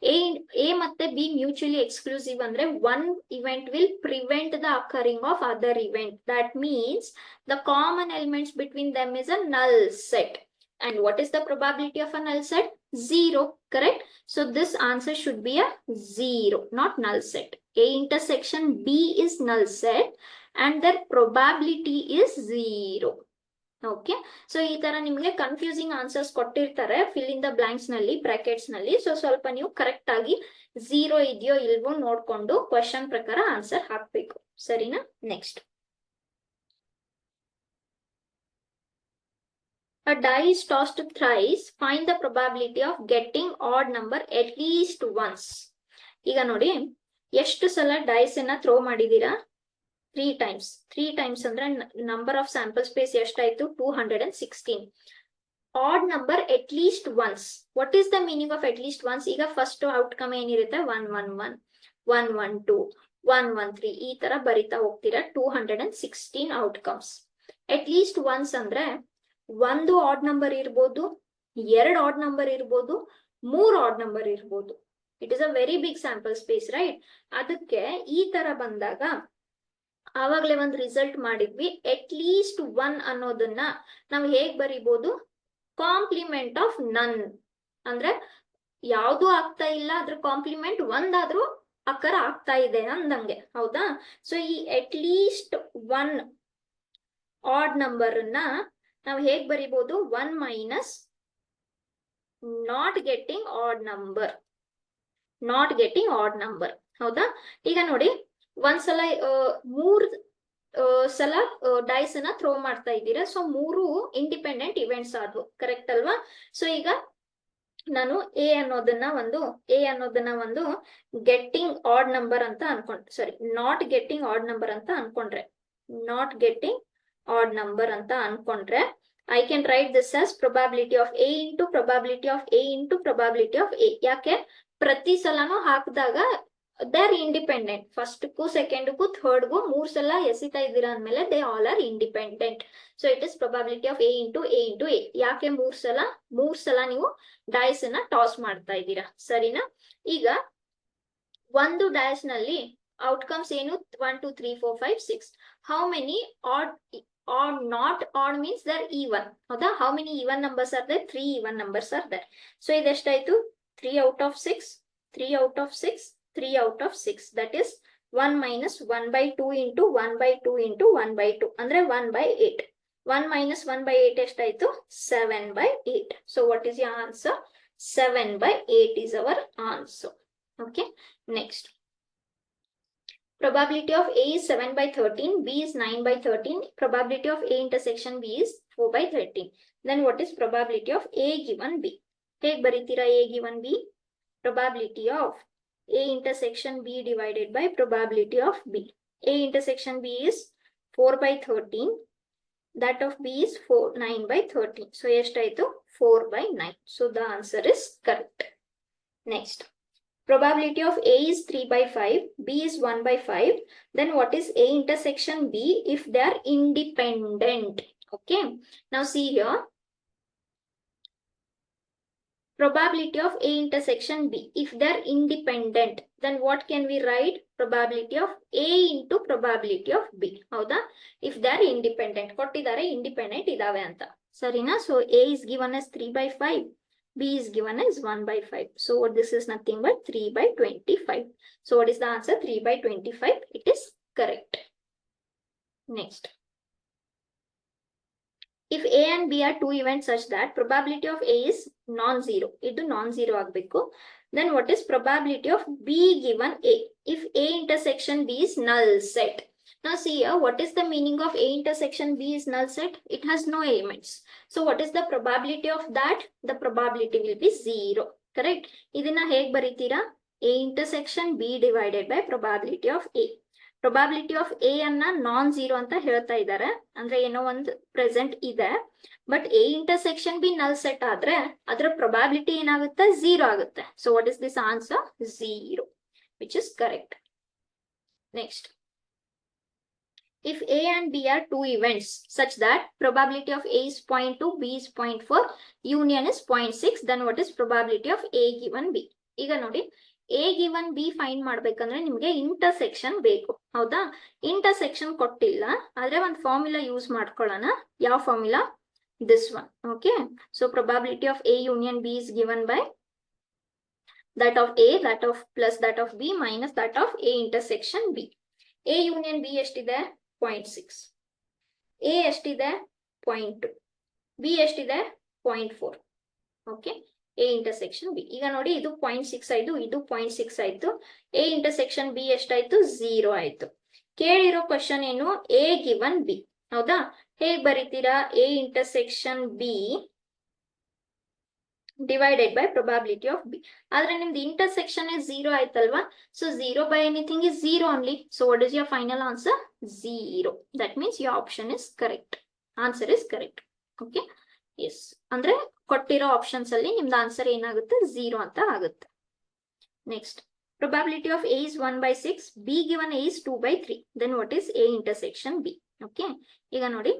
A ಮತ್ತೆ B mutually exclusive ಅಂದ್ರೆ one event will prevent the occurring of other event. That means the common elements between them is a null set. And what is the probability of a null set? 0, correct? So this answer should be a 0, not null set. A intersection B is null set and their probability is 0. Okay, so ಈ ತರ ನಿಮ್ಗೆ confusing answers ಕೊಟ್ಟಿರ್ತಾರೆ fill in the blanks ನಲ್ಲಿ, brackets ನಲ್ಲಿ. So ಸ್ವಲ್ಪ ನೀವು correct ಆಗಿ 0 ಇದೆಯೋ ಇಲ್ವೋ ನೋಡ್ಕೊಂಡು ಕ್ವಶನ್ ಪ್ರಕಾರ ಆನ್ಸರ್ ಹಾಕ್ಬೇಕು. ಸರಿನಾ? Next, a die is tossed thrice, find the probability of getting odd number at least once. ಈಗ ನೋಡಿ, ಎಷ್ಟು ಸಲ ಡೈಸ್ ಅನ್ನ ಥ್ರೋ ಮಾಡಿದೀರಾ, ತ್ರೀ ಟೈಮ್ಸ್ ಅಂದ್ರೆ ನಂಬರ್ ಆಫ್ ಸ್ಯಾಂಪಲ್ ಸ್ಪೇಸ್ ಎಷ್ಟಾಯ್ತು 216. Odd number at least once. What is the meaning of at least once? ಈಗ first outcome ಏನಿರುತ್ತೆ 111, 112, 113 ಈ ತರ ಬರಿತಾ ಹೋಗ್ತೀರಾ 216 ಔಟ್ಕಮ್ಸ್. ಅಟ್ ಲೀಸ್ಟ್ ಒನ್ಸ್ ಅಂದ್ರೆ ಒಂದು ಆಡ್ ನಂಬರ್ ಇರ್ಬೋದು, 2 ಆಡ್ ನಂಬರ್ ಇರ್ಬೋದು, 3 ಆಡ್ ನಂಬರ್ ಇರ್ಬೋದು. It is a very big sample space, right? ಅದಕ್ಕೆ ಈ ತರ ಬಂದಾಗ ಆವಾಗ್ಲೇ ಒಂದು ರಿಸಲ್ಟ್ ಮಾಡಿದ್ವಿ. ಅಟ್ ಲೀಸ್ಟ್ 1 ಅನ್ನೋದನ್ನ ನಾವು ಹೇಗ್ ಬರಿಬಹುದು? ಕಾಂಪ್ಲಿಮೆಂಟ್ ಆಫ್ ನನ್ ಅಂದ್ರೆ ಯಾವ್ದು ಆಗ್ತಾ ಇಲ್ಲ, ಅದ್ರ ಕಾಂಪ್ಲಿಮೆಂಟ್ ಒಂದಾದ್ರೂ ಅಕರ ಆಗ್ತಾ ಇದೆ ಅಂದಂಗೆ, ಹೌದಾ? ಸೊ ಈ ಅಟ್ ಲೀಸ್ಟ್ 1 ಆಡ್ ನಂಬರ್ ನ ನಾವು ಹೇಗ್ ಬರಿಬಹುದು? 1 minus not getting odd number, not getting odd number, ಹೌದಾ? ಈಗ ನೋಡಿ, ಒಂದ್ಸಲ 3 ಸಲ ಡೈಸ್ ಅನ್ನ ಥ್ರೋ ಮಾಡ್ತಾ ಇದ್ದೀರಾ. ಸೊ 3 ಇಂಡಿಪೆಂಡೆಂಟ್ ಇವೆಂಟ್ಸ್ ಆದ್ವು, ಕರೆಕ್ಟ್ ಅಲ್ವಾ? ಸೊ ಈಗ ನಾನು ಎ ಅನ್ನೋದನ್ನ ಒಂದು ಗೆಟ್ಟಿಂಗ್ ಆಡ್ ನಂಬರ್ ಅಂತ ಅನ್ಕೊಂಡ್ರೆ, ಸಾರಿ, ನಾಟ್ ಗೆಟ್ಟಿಂಗ್ ಆಡ್ ನಂಬರ್ ಅಂತ ಅನ್ಕೊಂಡ್ರೆ, ನಾಟ್ ಗೆಟ್ಟಿಂಗ್ ಆಡ್ ನಂಬರ್ ಅಂತ ಅನ್ಕೊಂಡ್ರೆ I can write this as probability of A into probability of A into probability of A. ಯಾಕೆ? ಪ್ರತಿ ಸಲನೂ ಹಾಕಿದಾಗ ದೇ ಆರ್ ಇಂಡಿಪೆಂಡೆಂಟ್. ಫಸ್ಟ್ಗೂ, ಸೆಕೆಂಡ್ಗೂ, ಥರ್ಡ್ಗೂ 3 ಸಲ ಎಸಿತಾ ಇದ್ದೀರಾ ಅಂದ್ಮೇಲೆ they all are independent. So it is probability of A into A. ಯಾಕೆ 3 ಸಲ ನೀವು dies ಅನ್ನ ಟಾಸ್ ಮಾಡ್ತಾ ಇದ್ದೀರಾ, ಸರಿನಾ? ಈಗ ಒಂದು ಡೈಸ್ ನಲ್ಲಿ ಔಟ್ಕಮ್ಸ್ ಏನು? 1 2 3 4 5 6. How many odd not odd means they're even, ಹೌದಾ? how many even numbers are there? 3 even numbers are there. so ಇದೆಷ್ಟಾಯ್ತು? 3 out of 6, 3 out of 6, 3 out of 6. that is 1 minus 1 by 2 into 1 by 2 into 1 by 2 ಅಂದ್ರೆ 1 by 8. 1 minus 1 by 8 ಎಷ್ಟಾಯ್ತು? 7 by 8. so what is your answer? 7 by 8 is our answer. okay, next. Probability of A is 7 by 13, B is 9 by 13. Probability of A intersection B is 4 by 13. Then what is probability of A given B? Take baritira A given B. Probability of A intersection B divided by probability of B. A intersection B is 4 by 13. That of B is 9 by 13. So ಎಷ್ಟಾಯ್ತು? 4 by 9. So the answer is correct. Next. Probability of A is 3 by 5, B is 1 by 5. Then what is A intersection B if they are independent? Okay. Now see here. Probability of A intersection B. If they are independent, then what can we write? Probability of A into probability of B. ಹೌದಾ? If they are independent. ಕೊಟ್ಟಿದ್ದಾರೆ independent ಇದಾವೆ ಅಂತ. ಸರಿನಾ? So A is given as 3 by 5. B is given as 1 by 5. So this is nothing but 3 by 25. So what is the answer? 3 by 25. It is correct. Next. If A and B are two events such that probability of A is non-zero, ಇದು non-zero ಆಗಬೇಕು. Then what is probability of B given A? If A intersection B is null set. Now see here, what is the meaning of A intersection B is null set? It has no elements. So what is the probability of that? The probability will be 0. Correct? ಇದನ್ನ ಹೇಗೆ ಬರೀತೀರಾ? A intersection B divided by probability of A. Probability of A ಅನ್ನ non zero ಅಂತ ಹೇಳ್ತಾ ಇದ್ದಾರೆ. ಅಂದ್ರೆ ಏನೋ ಒಂದು present ಇದೆ. But A intersection B null set ಆದ್ರೆ ಅದರ probability ಏನಾಗುತ್ತೆ? 0 ಆಗುತ್ತೆ. So what is this answer? 0, which is correct. Next. If A and B are two events such that probability of A is 0.2, B is 0.4, union is 0.6, then what is probability of A given B? ಈಗ ನೋಡಿ, A given B find ಮಾಡ್ಬೇಕಂದ್ರೆ ನಿಮ್ಗೆ intersection ಬೇಕು, ಹೌದಾ? Intersection ಕೊಟ್ಟಿಲ್ಲ, ಆದ್ರೆ ಒಂದು formula use ಮಾಡ್ಕೊಳ್ಳೋಣ. ಯಾವ formula? This one. Okay, so probability of A union B is given by that of A, that of plus that of B minus that of A intersection B. A union B ಎಷ್ಟಿದೆ? 0.6. A ಎಷ್ಟಿದೆ? 0.2. B ಎಷ್ಟಿದೆ? 0.4. Okay, A intersection B. ಈಗ ನೋಡಿ, ಇದು 0.6 ಆಯ್ತು, ಇದು 0.6 ಆಯ್ತು. A intersection B ಎಷ್ಟಾಯ್ತು? 0 ಆಯ್ತು. ಕೇಳಿರೋ ಕ್ವಶನ್ ಏನು? A given B, ಹೌದಾ? ಹೇಗ್ ಬರೀತೀರಾ? A intersection B divided by probability of B. Adre nimd intersection is 0 aitalva. So 0 by anything is 0 only. So what is your final answer? 0. That means your option is correct. Answer is correct. Okay. Yes. Andre kottiro options alli nimd answer enagutte 0 anta agutte. Next. Probability of A is 1 by 6. B given A is 2 by 3. Then what is A intersection B? Okay. Iga nodi.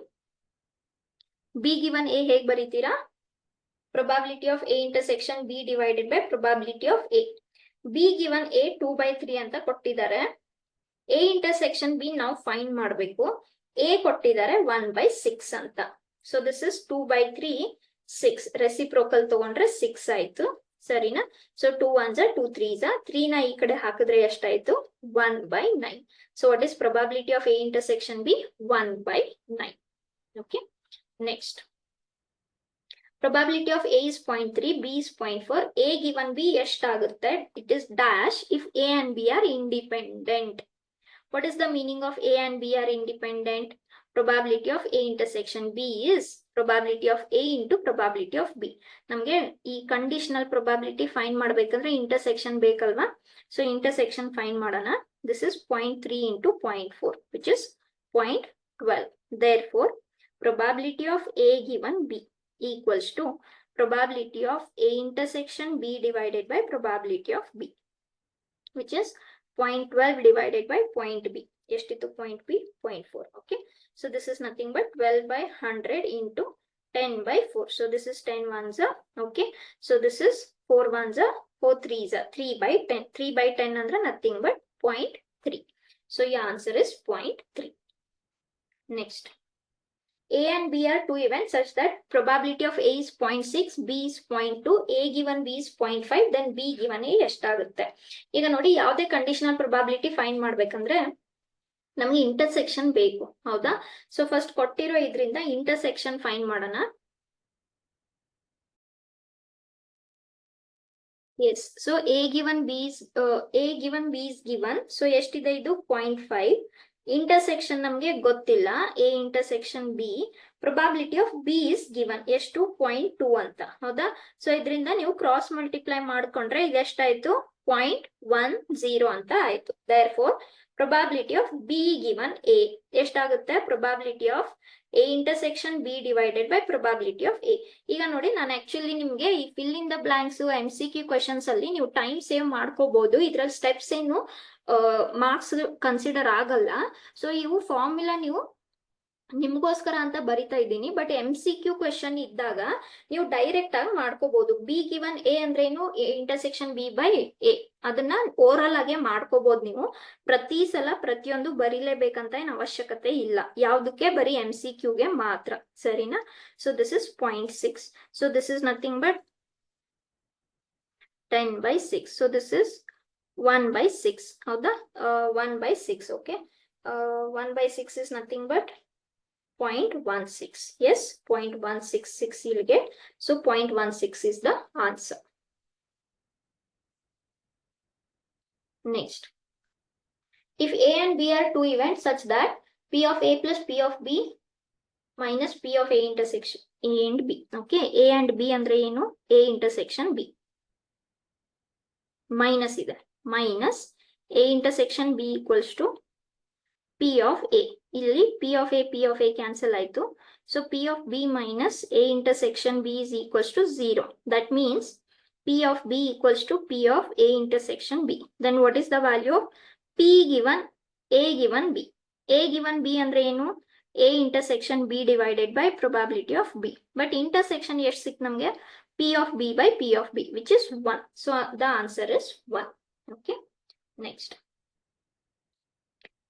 B given A heg baritira? Probability of A intersection B divided by probability of A. B given A 2 by 3 anta kottidare. A intersection B now find ಮಾಡಬೇಕು. A ಕೊಟ್ಟಿದ್ದಾರೆ 1 by 6 ಅಂತ. So this is 2 by 3, 6. Reciprocal ತಗೊಂಡ್ರೆ 6 ಆಯ್ತು. ಸರಿನಾ? So 2 1s are 2 3s are 3 ನ ಈ ಕಡೆ ಹಾಕಿದ್ರೆ ಎಷ್ಟಾಯ್ತು? 1 by 9. So what is probability of A intersection B? 1 by 9. Okay. Next. Probability of A is 0.3, B is 0.4. A given B ಎಷ್ಟಾಗುತ್ತೆ? It is dash if A and B are independent. What is the meaning of A and B are independent? Probability of A intersection B is probability of A into probability of B. ನಮಗೆ ಈ conditional probability find ಮಾಡಬೇಕಂದ್ರೆ intersection ಬೇಕಲ್ವಾ? So intersection find ಮಾಡೋಣ. This is 0.3 into 0.4, which is 0.12. Therefore, probability of A given B equals to probability of A intersection B divided by probability of B, which is 0.12 divided by point B. Eshtitu point B? 0.4. Okay. So this is nothing but 12 by 100 into 10 by 4. So this is 10 ones are. Okay. So this is 4 ones are, 4 threes are. 3 by 10. 3 by 10 andra nothing but 0.3. So your answer is 0.3. Next. A and B are two events such that probability of A is 0.6, B is 0.2, A given B is 0.5, then B given A ಎಷ್ಟಾಗುತ್ತೆ? ಈಗ ನೋಡಿ ಯಾವುದೇ conditional probability find ಮಾಡ್ಬೇಕಂದ್ರೆ ನಮಗೆ intersection ಬೇಕು, ಹೌದಾ? So first ಕೊಟ್ಟಿರೋ ಇದರಿಂದ ಇಂಟರ್ಸೆಕ್ಷನ್ ಫೈಂಡ್ ಮಾಡೋಣ. Yes, so A given B is given. So ಎಷ್ಟಿದೆ ಇದು? 0.5. ಇಂಟರ್ಸೆಕ್ಷನ್ ನಮಗೆ ಗೊತ್ತಿಲ್ಲ, A intersection B. Probability of B is given ಎಷ್ಟು? 0.2 ಅಂತ, ಹೌದಾ? ಸೊ ಇದರಿಂದ ನೀವು ಕ್ರಾಸ್ ಮಲ್ಟಿಪ್ಲೈ ಮಾಡ್ಕೊಂಡ್ರೆ ಇದೆಷ್ಟಾಯ್ತು? 0.10 ಅಂತ ಆಯ್ತು. Therefore, probability of B given A ಎಷ್ಟಾಗುತ್ತೆ? probability of A intersection B divided by probability of A. ಈಗ ನೋಡಿ, ನಾನು ಆಕ್ಚುಲಿ ನಿಮ್ಗೆ ಈ fill in the blanks MCQ questions ಅಲ್ಲಿ ನೀವು ಟೈಮ್ ಸೇವ್ ಮಾಡ್ಕೋಬಹುದು. ಇದ್ರಲ್ಲಿ ಸ್ಟೆಪ್ಸ್ ಏನು ಮಾರ್ಕ್ಸ್ ಕನ್ಸಿಡರ್ ಆಗಲ್ಲ. ಸೊ ಇವು ಫಾರ್ಮುಲಾ ನೀವು ನಿಮ್ಗೋಸ್ಕರ ಅಂತ ಬರಿತಾ ಇದ್ದೀನಿ. ಬಟ್ MCQ ಕ್ವೆಶನ್ ಇದ್ದಾಗ ನೀವು ಡೈರೆಕ್ಟ್ ಆಗಿ ಮಾಡ್ಕೋಬಹುದು. B given A ಅಂದ್ರೇನು? A intersection B by A. ಅದನ್ನ ಓರಲ್ ಆಗಿ ಮಾಡ್ಕೋಬಹುದು ನೀವು. ಪ್ರತಿ ಸಲ ಪ್ರತಿಯೊಂದು ಬರೀಲೇಬೇಕಂತ ಏನು ಅವಶ್ಯಕತೆ ಇಲ್ಲ. ಯಾವ್ದಕ್ಕೆ? ಬರೀ MCQ ಗೆ ಮಾತ್ರ, ಸರಿನಾ? So this is 0.6. So this is nothing but 10 by 6. So this is 1 by 6, ಹೌದಾ? 1 by 6. Okay. 1 by 6 is nothing but 0.16. Yes, 0.166 you'll get. So 0.16 is the answer. Next. If A and B are two events such that P of A plus P of B minus P of A intersection A and B. Okay, A and B andre enu? A intersection B. Minus ide. Minus A intersection B equals to P of A. ಇಲ್ಲಿ P of A cancel ಆಯ್ತು. So P of B minus A intersection B is equals to 0. That means P of B equals to P of A intersection B. Then what is the value of P given A given B? A given B andre ಏನು? A intersection B divided by probability of B. But intersection ಎಷ್ಟು ಸಿಕ್ತು ನಮಗೆ? P of B by P of B, which is 1. So the answer is 1. Okay. Next.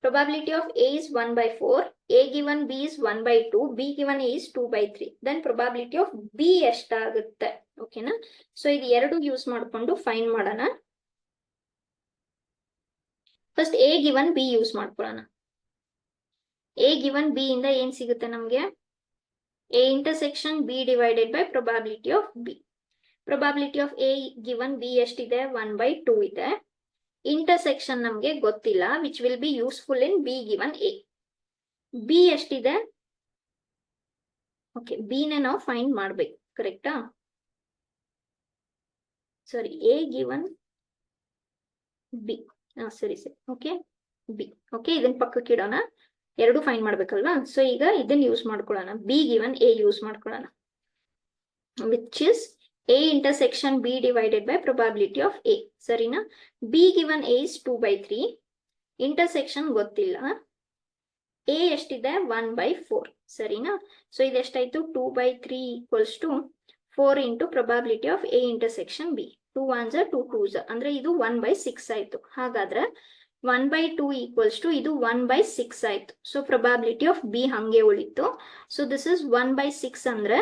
Probability of A is 1 by 4. A given B is 1 by 2. B given A is 2 by 3. Then probability of B ಎಷ್ಟಾಗುತ್ತೆ? ಓಕೆನಾ? So ಇದು ಎರಡು use ಮಾಡಿಕೊಂಡು find ಮಾಡೋಣ. First A given B use ಮಾಡ್ಕೊಳ್ಳೋಣ. A given B ಇಂದ ಏನ್ ಸಿಗುತ್ತೆ ನಮಗೆ? A intersection B divided by probability of B. Probability of A given B ಎಷ್ಟಿದೆ? 1 by 2 ಇದೆ. ಇಂಟರ್ಸೆಕ್ಷನ್ ನಮಗೆ ಗೊತ್ತಿಲ್ಲ, which will be useful in B given A. B ಎಷ್ಟಿದೆ? ಓಕೆ, B ನೇ ನಾವು ಫೈಂಡ್ ಮಾಡ್ಬೇಕು, ಕರೆಕ್ಟಾ? sorry, A given B. ಸರಿ ಸರಿ, ಓಕೆ, ಬಿ. ಓಕೆ, ಇದನ್ನ ಪಕ್ಕಕ್ಕೆ ಇಡೋಣ, ಎರಡು ಫೈಂಡ್ ಮಾಡ್ಬೇಕಲ್ವಾ. ಸೊ ಈಗ ಇದನ್ನ ಯೂಸ್ ಮಾಡ್ಕೊಳ್ಳೋಣ, ಬಿ ಗಿವನ್ ಎ ಯೂಸ್ ಮಾಡ್ಕೊಳ್ಳೋಣ, which is A intersection B divided by probability of A. ಸರಿನಾ? B given A is 2/3, intersection ಗೊತ್ತಿಲ್ಲ, A ಎಷ್ಟಿದೆ 1/4. ಸರಿನಾ? ಸೊ ಇದೆಷ್ಟಾಯ್ತು 2/3 equals to 4 into probability of A intersection B. 2 1s 2 2s ಅಂದ್ರೆ ಇದು 1/6 ಆಯ್ತು. ಹಾಗಾದ್ರೆ 1/2 equals to ಇದು 1/6 ಆಯ್ತು. ಸೊ probability of B ಹಂಗೆ ಉಳಿತು. ಸೊ ದಿಸ್ ಇಸ್ 1/6 ಅಂದ್ರೆ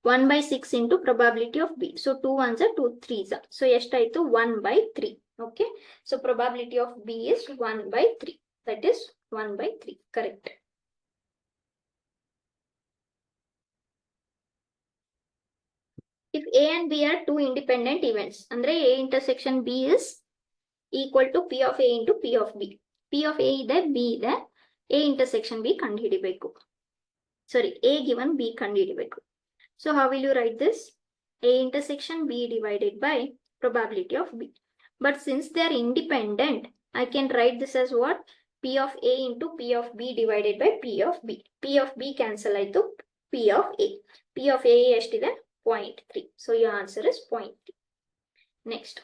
1/6 into probability of B. So 2 1s 2 3s. So ಎಷ್ಟಾಯ್ತು 1/3. Okay. So probability of B is 1/3. That is 1/3. Correct. If A and B are two independent events, andre A intersection B is equal to P of A into P of B. P of A ಇದೆ, B ಇದೆ, A intersection B ಕಂಡುಹಿಡಿಬೇಕು. Sorry, A given B ಕಂಡುಹಿಡಿಬೇಕು. So how will you write this? A intersection B divided by probability of B. But since they are independent, I can write this as what? P of A into P of B divided by P of B. P of B cancel ಆಯ್ತು, P of A. P of A ಎಷ್ಟಿದೆ 0.3. So your answer is 0.3. Next.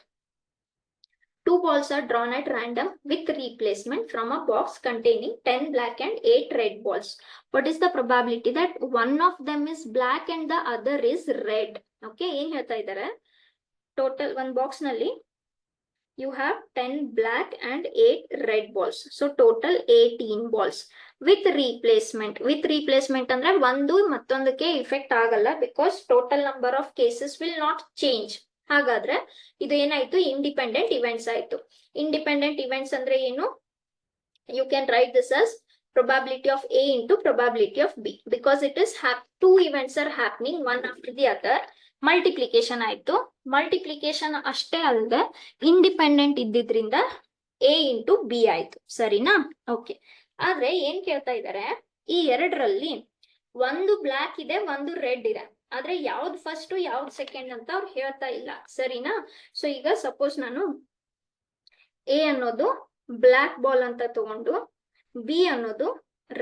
Two balls are drawn at random with replacement from a box containing 10 black and 8 red balls. What is the probability that one of them is black and the other is red? Okay, ಏನು ಹೇಳ್ತಾ ಇದ್ದಾರೆ? Total one box ನಲ್ಲಿ you have 10 black and 8 red balls. So total 18 balls with replacement. With replacement ಅಂದ್ರೆ ಒಂದು ಮತ್ತೊಂದಕ್ಕೆ effect ಆಗಲ್ಲ, because total number of cases will not change. ಹಾಗಾದ್ರೆ ಇದು ಏನಾಯ್ತು? ಇಂಡಿಪೆಂಡೆಂಟ್ ಇವೆಂಟ್ಸ್ ಆಯ್ತು. ಇಂಡಿಪೆಂಡೆಂಟ್ ಇವೆಂಟ್ಸ್ ಅಂದ್ರೆ ಏನು? You can write this as probability of A into probability of B, because it is two events are happening one after the other. Multiplication ಆಯ್ತು. Multiplication ಅಷ್ಟೇ ಅಲ್ಲದೆ independent ಇದ್ದಿದ್ರಿಂದ A into B ಆಯ್ತು. ಸರಿನಾ? Okay. ಆದ್ರೆ ಏನ್ ಕೇಳ್ತಾ ಇದ್ದಾರೆ, ಈ ಎರಡರಲ್ಲಿ ಒಂದು ಬ್ಲಾಕ್ ಇದೆ, ಒಂದು ರೆಡ್ ಇದೆ, ಆದ್ರೆ ಯಾವ್ದು ಫಸ್ಟ್ ಯಾವ್ದು ಸೆಕೆಂಡ್ ಅಂತ ಅವ್ರು ಹೇಳ್ತಾ ಇಲ್ಲ. ಸರಿನಾ? ಸೊ ಈಗ ಸಪೋಸ್ ನಾನು A ಅನ್ನೋದು ಬ್ಲಾಕ್ ಬಾಲ್ ಅಂತ ತಗೊಂಡು B ಅನ್ನೋದು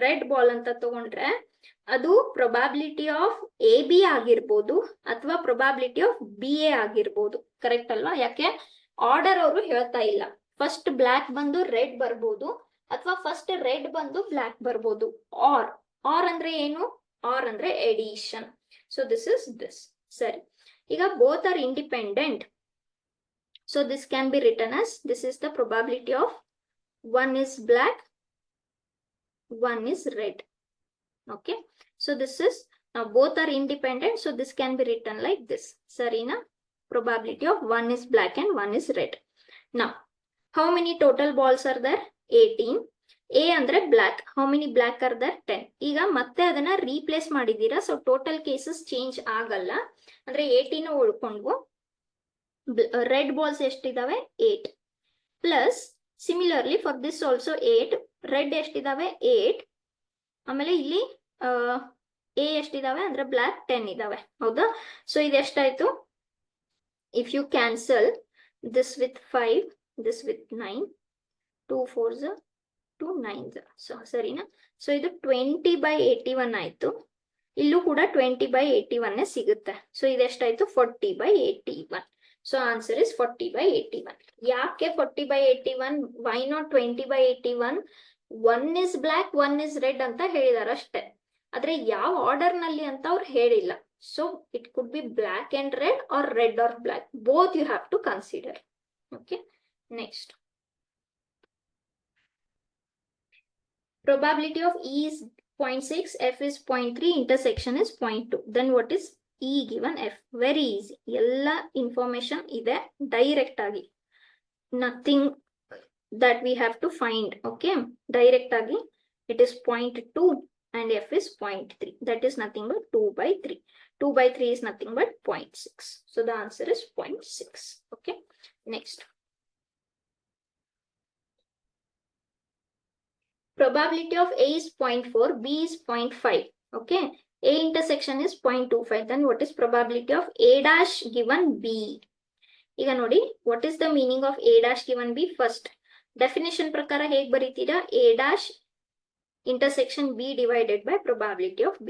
ರೆಡ್ ಬಾಲ್ ಅಂತ ತಗೊಂಡ್ರೆ ಅದು ಪ್ರೊಬಾಬಿಲಿಟಿ ಆಫ್ AB ಆಗಿರ್ಬೋದು ಅಥವಾ ಪ್ರೊಬಾಬಿಲಿಟಿ ಆಫ್ BA ಆಗಿರ್ಬೋದು. ಕರೆಕ್ಟ್ ಅಲ್ವಾ? ಯಾಕೆ ಆರ್ಡರ್ ಅವರು ಹೇಳ್ತಾ ಇಲ್ಲ. ಫಸ್ಟ್ ಬ್ಲಾಕ್ ಬಂದು ರೆಡ್ ಬರ್ಬೋದು ಅಥವಾ ಫಸ್ಟ್ ರೆಡ್ ಬಂದು ಬ್ಲಾಕ್ ಬರ್ಬೋದು. ಆರ್ ಅಂದ್ರೆ ಏನು? ಆರ್ ಅಂದ್ರೆ addition. So this is this. ಸರಿ, ಈಗ both are independent. So this can be written as this is the probability of one is black, one is red. Okay, so this is now both are independent, so this can be written like this. Sarina, probability of one is black and one is red. Now how many total balls are there? 18. A andre black. How many black are there? 10. ಈಗ ಮತ್ತೆ ಅದನ್ನ replace ಮಾಡಿದೀರಾ, so total cases change ಆಗಲ್ಲ. ಅಂದ್ರೆ 18 ಉಳ್ಕೊಂಡ್ವು. Red balls ಎಷ್ಟಿದಾವೆ? 8 plus similarly for this also 8. Red ಎಷ್ಟಿದಾವೆ? 8. ಆಮೇಲೆ ಇಲ್ಲಿ ಎ ಎಷ್ಟಿದಾವೆ ಅಂದ್ರೆ ಬ್ಲಾಕ್ 10 ಇದಾವೆ. ಹೌದಾ? ಸೊ ಇದೆಷ್ಟಾಯ್ತು? If you cancel this with 5, this with 9, 2 4s 2 9s. So ಸರಿನಾ? ಸೊ ಇದು 20/81 ಆಯ್ತು. ಇಲ್ಲೂ ಕೂಡ 20/81 ಸಿಗುತ್ತೆ. ಸೊ ಇದೆಷ್ಟಾಯ್ತು? 40/81. So answer is 40/81. ಯಾಕೆ 40/81? Why not 20/81? One is black, one is red ಅಂತ ಹೇಳಿದಾರೆ ಅಷ್ಟೇ, ಆದ್ರೆ ಯಾವ ಆರ್ಡರ್ ನಲ್ಲಿ ಅಂತ ಅವ್ರು ಹೇಳಿಲ್ಲ. So it could be black and red or red or black, both you have to consider. Okay, next. Probability of E is 0.6, F is 0.3, intersection is 0.2. Then what is E given F? Very easy. ಎಲ್ಲ information ಇದೆ direct ಆಗಿ. Nothing that we have to find. Okay, direct agi it is 0.2 and F is 0.3. That is nothing but 2/3. 2/3 is nothing but 0.6. So the answer is 0.6. Okay, next. Probability of A is 0.4, B is 0.5. Okay, A intersection is 0.25. Then what is probability of A dash given B? ಈಗ ನೋಡಿ, what is the meaning of A dash given B? First, definition ಪ್ರಕಾರ ಹೇಗೆ ಬರೀತೀರಾ? A dash intersection B divided by probability of B.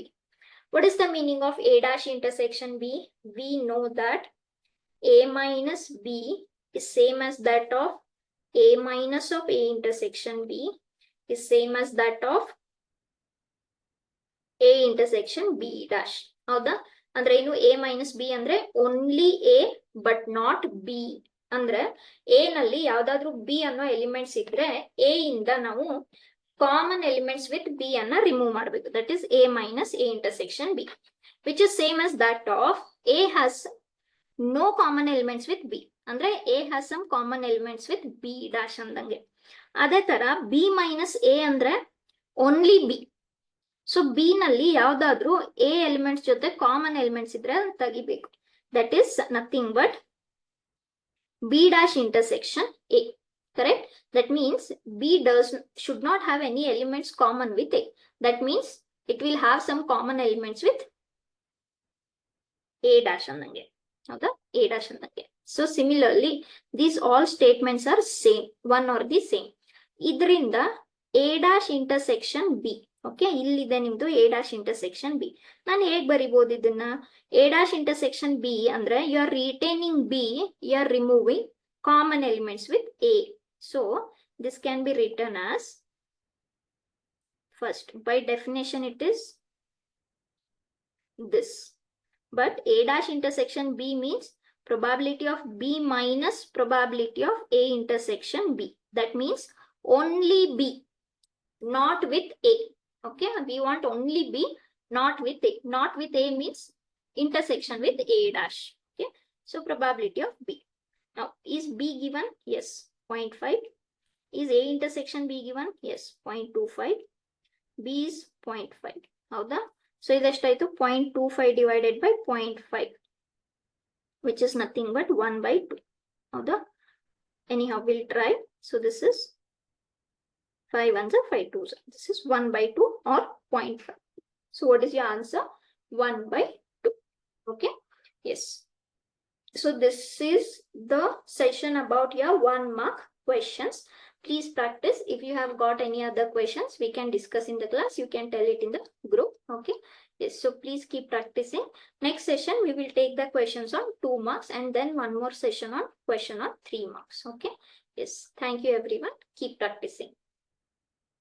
What is the meaning of A dash intersection B? We know that A minus B is same as that of A minus of A intersection B is same as that of A intersection B dash. ಹೌದಾ? ಅಂದ್ರೆ ಏನು? A minus B ಅಂದ್ರೆ only A but not B. ಅಂದ್ರೆ A ನಲ್ಲಿ ಯಾವ್ದಾದ್ರು B ಅನ್ನೋ elements ಇದ್ರೆ A ಇಂದ ನಾವು ಕಾಮನ್ ಎಲಿಮೆಂಟ್ಸ್ ವಿತ್ B ಅನ್ನ ರಿಮೂವ್ ಮಾಡಬೇಕು. That is A minus A intersection B, which is same as that of A has no common elements with B. ಅಂದ್ರೆ A has some common elements with B dash ಅಂದಂಗೆ. ಅದೇ ತರ B minus A ಅಂದ್ರೆ only B. So B ನಲ್ಲಿ ಯಾವ್ದಾದ್ರು A elements ಜೊತೆ common elements ಇದ್ರೆ ಅದನ್ನ ತೆಗಿಬೇಕು. That is nothing but be dash intersection A. Correct? That means B should not have any elements common with A. That means it will have some common elements with A dash ಅಂದಂಗೆ. ಹೌದಾ? A dash ಅಂದಂಗೆ. So similarly, these all statements are same, one or the same. ಇದರಿಂದ A dash intersection B. Okay, ಇಲ್ಲಿದೆ ನಿಮ್ದು A dash intersection B. ನಾನು ಹೇಗೆ ಬರಿಬಹುದು ಇದನ್ನ? A dash intersection B ಅಂದ್ರೆ you are retaining B, you are removing common elements with A. So this can be return as, first by definition it is this. But A dash intersection B means probability of B minus probability of A intersection B. That means only B, not with A. Okay, we want only B, not with A. Not with A means intersection with A dash. Okay, so probability of B. Now, is B given? Yes, 0.5. Is A intersection B given? Yes, 0.25. B is 0.5. ಹೌದಾ? So ಇದೆಷ್ಟಾಯ್ತು? 0.25 divided by 0.5, which is nothing but 1/2. ಹೌದಾ? Anyhow, we'll try. So this is 5 ones are 5 twos. This is 1/2 or 0.5. So what is your answer? 1/2. Okay. Yes. So this is the session about your 1 mark questions. Please practice. If you have got any other questions, we can discuss in the class. You can tell it in the group. Okay. Yes. So please keep practicing. Next session, we will take the questions on 2 marks and then one more session on question on 3 marks. Okay. Yes. Thank you everyone. Keep practicing.